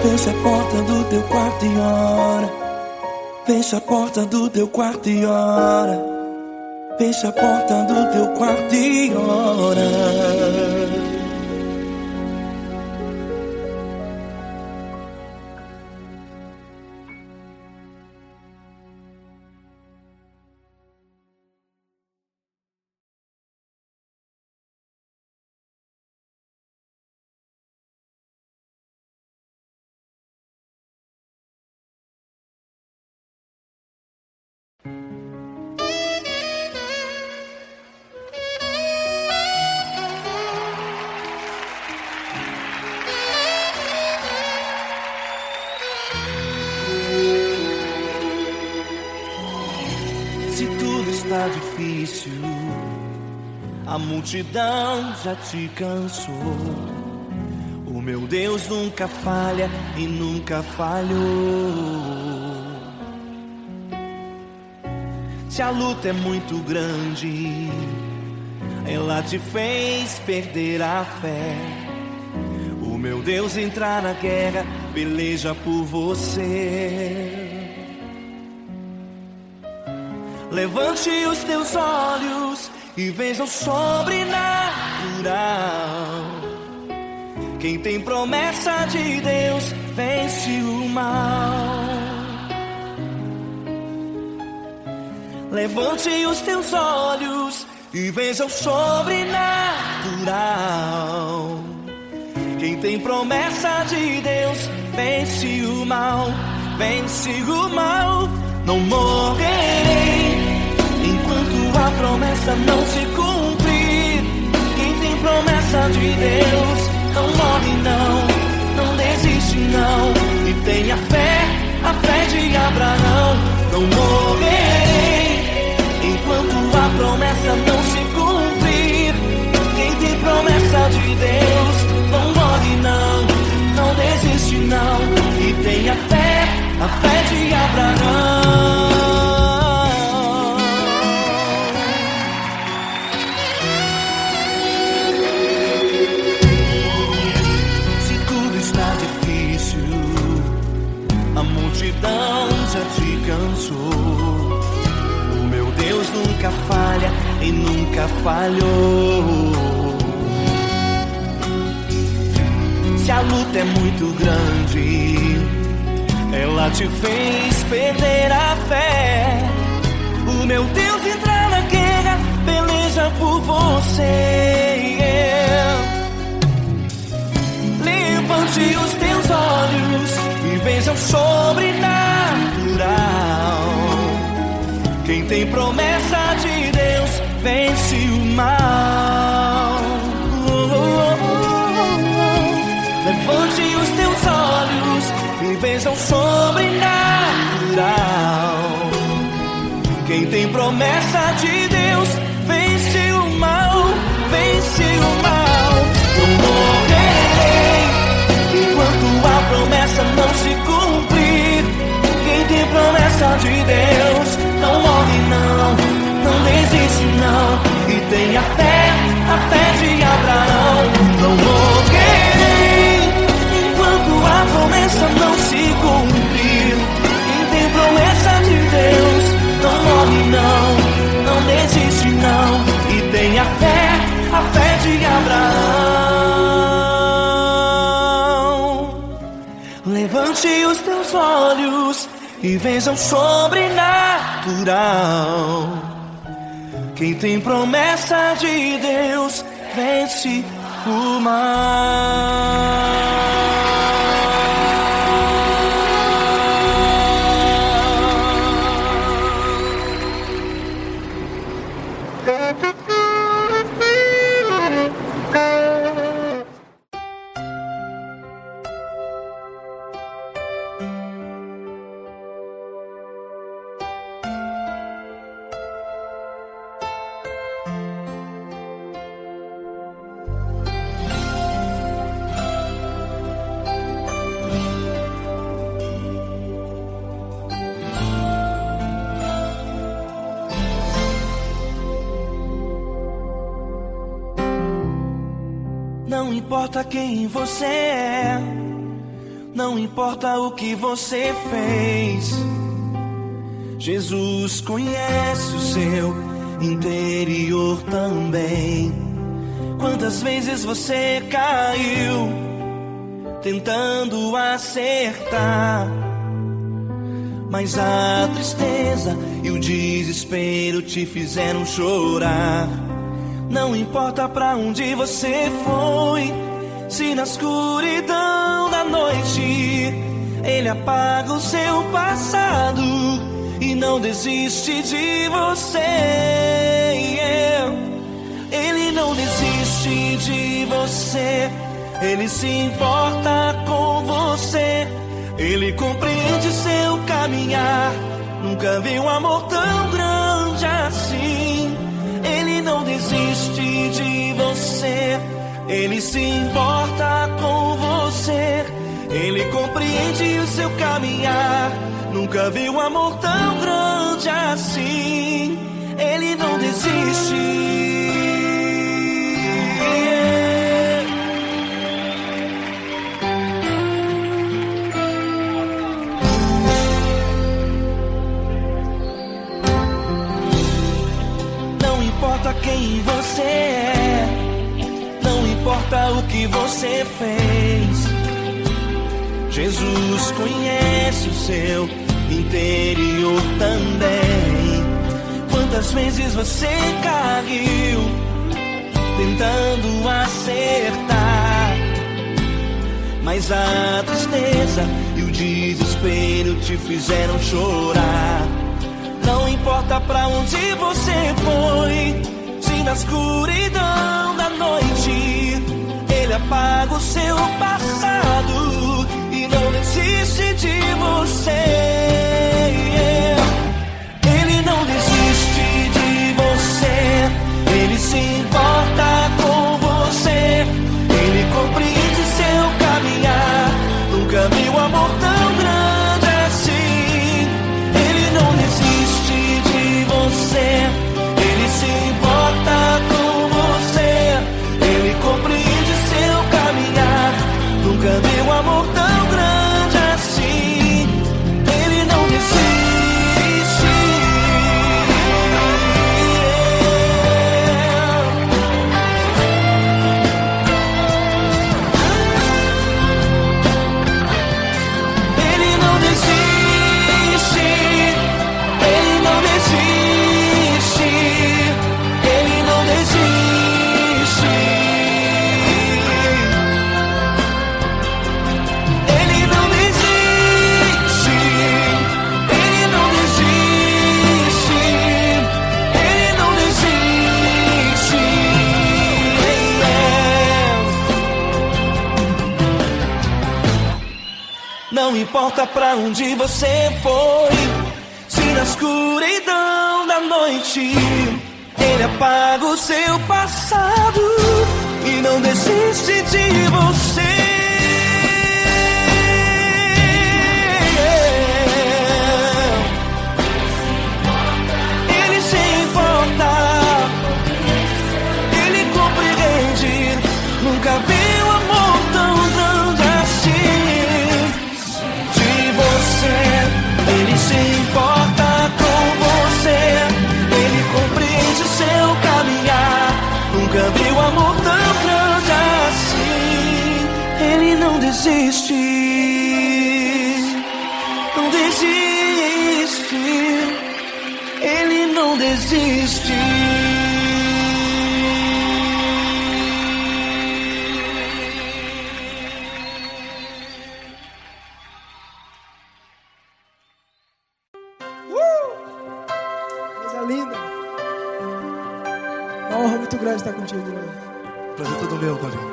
Speaker 1: Fecha a porta do teu quarto e ora. Fecha a porta do teu quarto e ora. Fecha a porta do teu quarto e ora. Se tudo está difícil, a multidão já te cansou. O meu Deus nunca falha e nunca falhou. Se a luta é muito grande, ela te fez perder a fé. O meu Deus entra na guerra, peleja por você. Levante os teus olhos e veja o sobrenatural. Quem tem promessa de Deus vence o mal. Levante os teus olhos e veja o sobrenatural. Quem tem promessa de Deus vence o mal, vence o mal. Não morrerei enquanto a promessa não se cumprir. Quem tem promessa de Deus não morre não. não. E tenha fé, a fé de Abraão. Não morrerei enquanto a promessa não se cumprir. Quem tem promessa de Deus não morre não, não desiste não. E tenha fé, a fé de Abraão. Se tudo está difícil, a multidão já te cansou, o meu Deus nunca falha e nunca falhou. Se a luta é muito grande, ela te fez perder a fé. O meu Deus entra na guerra, peleja por você. Levante os teus olhos e veja o sobrenatural. Quem tem promessa de Deus vence o mal. Levante os teus olhos e veja o sobrenatural. Quem tem promessa de Deus vence o mal, vence o mal. Eu morrerei enquanto a promessa não se cumprir. Quem tem promessa de Deus não morre não, não desiste não. E tenha fé, a fé de Abraão. Não morrerei enquanto a promessa não se cumprir. Quem tem promessa de Deus não morre não, não desiste não. E tenha fé, a fé de Abraão. Levante os teus olhos e veja o sobrenatural. Quem tem promessa de Deus vence o mal. Não importa quem você é, não importa o que você fez, Jesus conhece o seu interior também. Quantas vezes você caiu tentando acertar, mas a tristeza e o desespero te fizeram chorar. Não importa pra onde você foi, se na escuridão da noite Ele apaga o seu passado e não desiste de você. Ele não desiste de você, Ele se importa com você. Ele compreende seu caminhar, nunca vi um amor tão grande assim. Ele não desiste de você, Ele se importa com você. Ele compreende o seu caminhar, nunca vi um amor tão grande assim. Ele não desiste. Não importa quem você é, não importa o que você fez, Jesus conhece o seu interior também. Quantas vezes você caiu tentando acertar, mas a tristeza e o desespero te fizeram chorar. Não importa pra onde você foi, se na escuridão da noite Ele apaga o seu passado e não desiste de você. Ele não desiste de você. Ele se importa com você. Ele compreende seu caminhar. Nunca vi um amor tão grande assim. Ele não desiste de você. Ele se importa com você. Ele compreende seu caminhar. Nunca vi um amor tão grande assim. Ele não desiste. Ele não desiste. Ele não desiste. Ele não desiste. Ele não desiste. Ele não desiste. Ele não desiste. Não importa pra onde você foi, se na escuridão da noite ele apaga o seu passado e não desiste de você. Ele se importa, ele compreende. Nunca vi um amor tão grande assim. De você, ele se importa com você. Ele compreende seu caminhar. Nunca vi um amor tão grande assim. Ele não desiste. Não desiste. Ele não desiste.
Speaker 2: Coisa linda. Uma honra muito grande estar contigo, Lord.
Speaker 4: Prazer todo meu, Paulinho.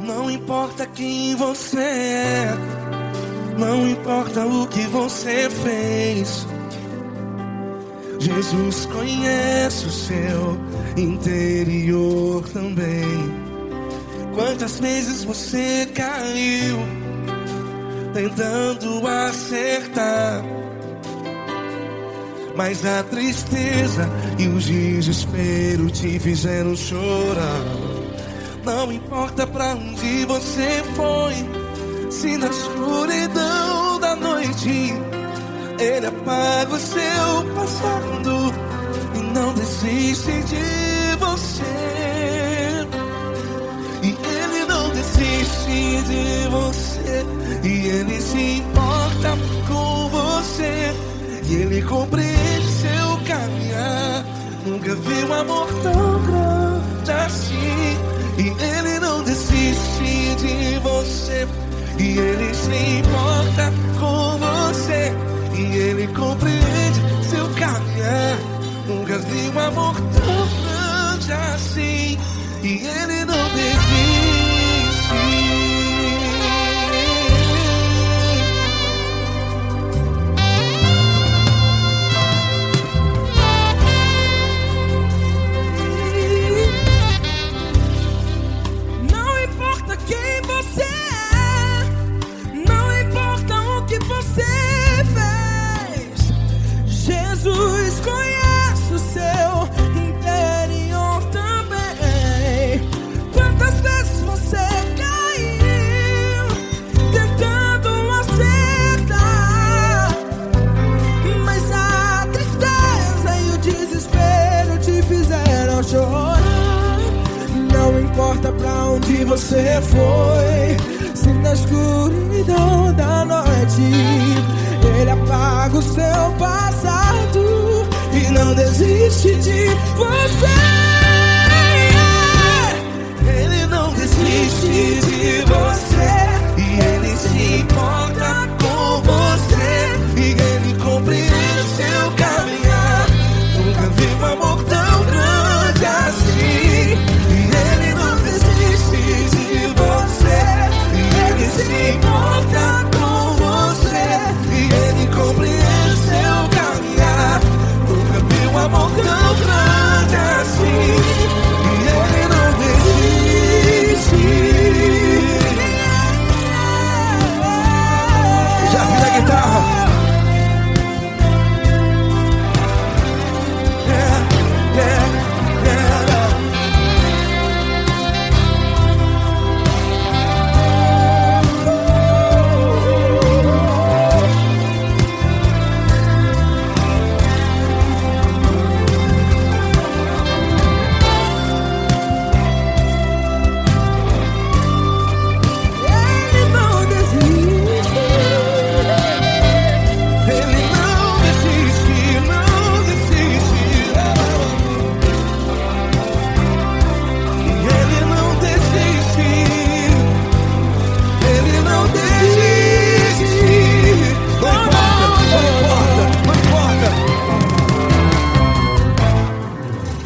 Speaker 1: Não importa quem você é, não importa o que você fez, Jesus conhece o seu interior também. Quantas vezes você caiu tentando acertar, mas a tristeza e o desespero te fizeram chorar. Não importa pra onde você foi, se na escuridão da noite ele apaga o seu passado e não desiste de você. E ele não desiste de você. E ele se importa com você. E ele compreende seu caminhar. Nunca vi um amor tão grande assim. E ele não desiste de você. E ele se importa com você. E ele compreende seu caminhar. Nunca vi um amor tão grande assim. E ele não desiste.
Speaker 2: Não importa quem você é, não importa o que você fez, Jesus conhece o seu interior também. Quantas vezes você caiu tentando acertar, mas a tristeza e o desespero te fizeram chorar. Não importa pra onde você foi, se na escuridão da noite ele apaga o seu passado e não desiste de você. Ele
Speaker 1: importa com você e Ele compreende seu caminhar. Nunca vi um amor tão grande assim. E Ele não desiste de você. E Ele se importa com você e Ele compreende seu caminhar. Nunca vi um amor tão grande assim. E Ele não desiste. Já vi na guitarra.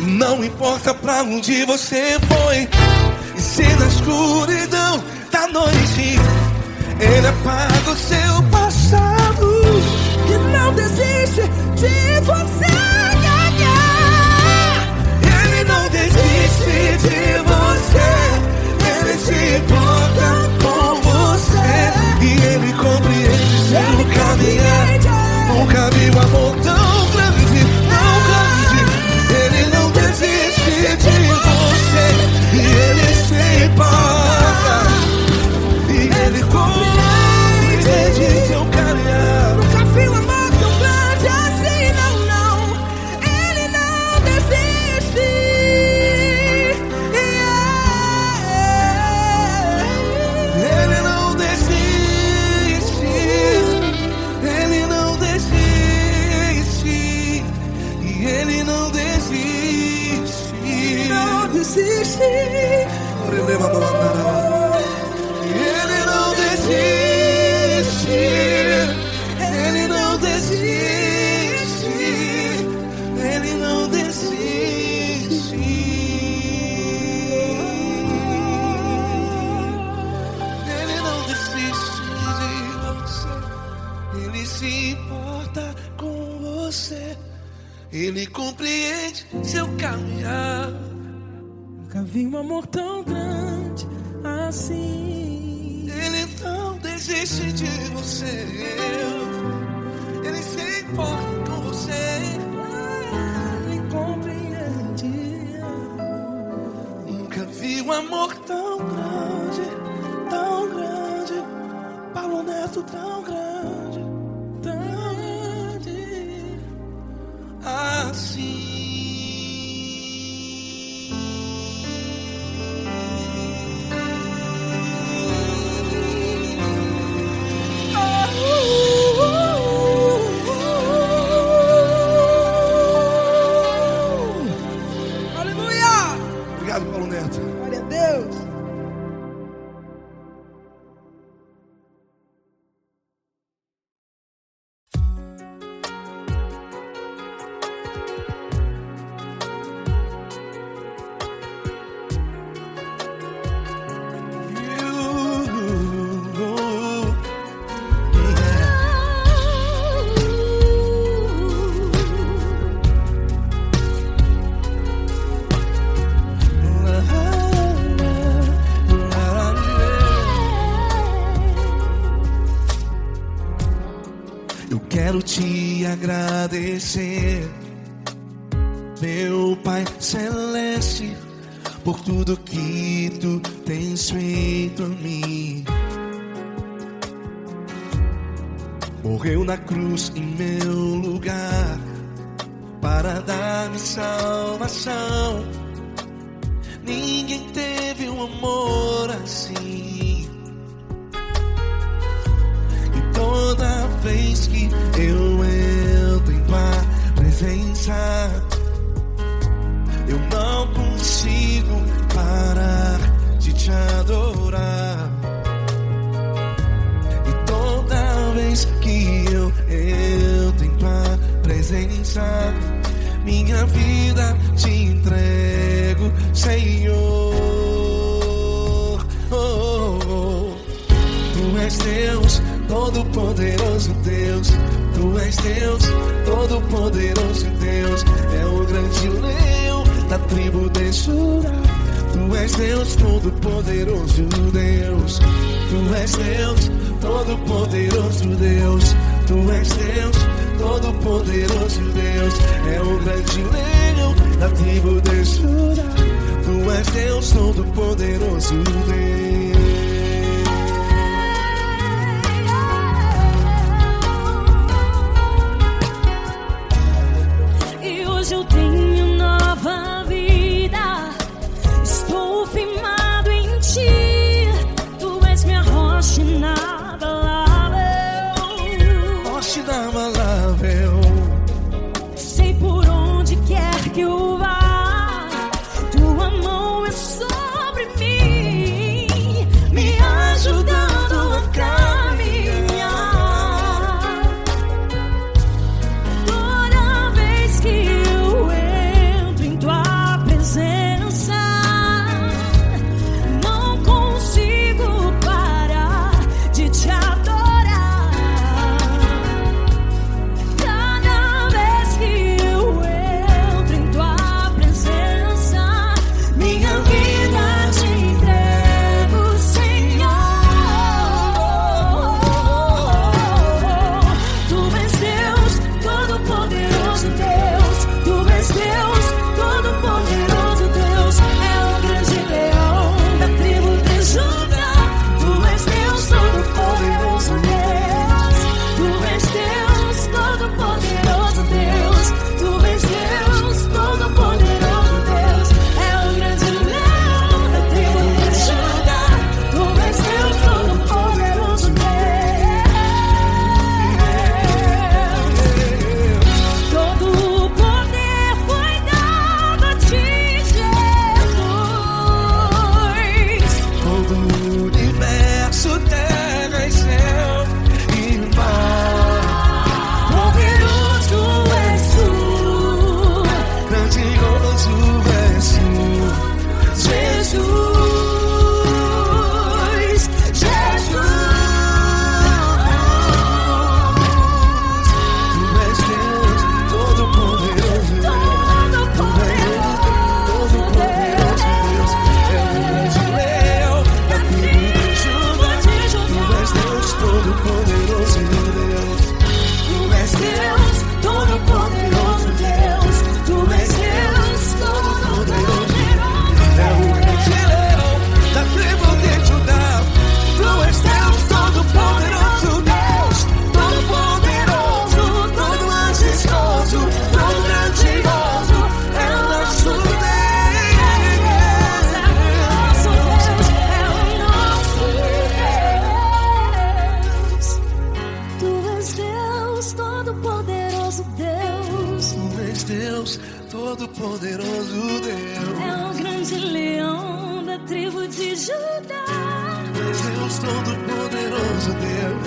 Speaker 1: Não importa pra onde você foi, e se na escuridão da noite Ele apaga o seu passado
Speaker 2: E não desiste de você.
Speaker 1: Ele não desiste de você. Ele se importa com você e Ele compreende seu caminhar. Nunca vi um amor tão grande, tão grande. Ele não desiste de você e Ele se importa e Ele compreende seu caminhar.
Speaker 2: Nunca vi um amor tão grande assim, não, não. Ele não desiste.
Speaker 1: Ele não desiste. Ele não desiste. E Ele não desiste.
Speaker 2: Não desiste.
Speaker 1: Ele não desiste. Ele não desiste. Ele não desiste. Ele não desiste de você. Ele se importa com você. Ele compreende seu caminhar.
Speaker 2: Nunca vi um amor tão grande assim.
Speaker 1: Ele não desiste de você. Ele se importa com você.
Speaker 2: Ele compreende.
Speaker 1: Nunca vi um amor tão grande, tão grande. Paulo Neto tão grande, tão grande assim.
Speaker 2: Aleluia!
Speaker 1: Obrigado, Paulo Neto.
Speaker 2: Glória a Deus.
Speaker 1: Quero te agradecer, meu Pai Celeste, por tudo que Tu tens feito a mim. Morreu na cruz em meu lugar para dar-me salvação. Ninguém teve um amor assim. E toda vez que eu entro em Tua presença, eu não consigo parar de Te adorar. E vez que eu entro em tua presença, minha vida te entrego, Senhor. Tu és Deus, todo-poderoso Deus. Tu és Deus, todo-poderoso Deus. É o grande leão da tribo de Judá. Tu és Deus, todo-poderoso Deus. Tu és Deus, todo-poderoso Deus. Tu és Deus, todo-poderoso Deus. É o grande leão da tribo de Judá. Tu és Deus, todo-poderoso Deus.
Speaker 3: E hoje eu tenho nova vida. Estou firmado em ti. Tu és minha rocha inabalável.
Speaker 1: Rocha inabalável.
Speaker 3: Sei por onde quer que eu vá, tua mão é sobre mim, me ajudando a caminhar. Toda vez que eu entro em tua presença, não consigo parar de te adorar. Cada vez que eu entro em tua presença, minha vida te entrego, Senhor. Tu és Deus, todo-poderoso Deus. Tu és Deus, todo-poderoso Deus. É o grande leão da tribo de Judá. Tu és Deus, todo-poderoso Deus. Tu és Deus, todo-poderoso Deus. Tu és Deus, todo-poderoso Deus. É o grande leão da tribo de Judá. Tu és Deus, todo-poderoso Deus. Todo o poder foi dado a ti, Jesus.
Speaker 1: Todo o universo, terra e céu e mar.
Speaker 3: Poderoso és tu,
Speaker 1: Grandioso és tu,
Speaker 3: Jesus. Jesus.
Speaker 1: Tu és Deus, todo-poderoso Deus. Todo-poderoso Deus. É o grande leão da tribo de Judá. Tu és Deus, todo-poderoso Deus.
Speaker 3: Tu és Deus, todo-poderoso Deus. Tu és Deus, todo-poderoso.
Speaker 1: É o grande leão da tribo de Judá. Tu és Deus, todo-poderoso Deus. Todo-poderoso, todo majestoso, todo grandioso. É o nosso Deus.
Speaker 3: Tu és Deus, todo-poderoso Deus.
Speaker 1: Tu és Deus, todo-poderoso Deus.
Speaker 3: É o grande leão da tribo de Judá.
Speaker 1: Tu és Deus, todo-poderoso Deus.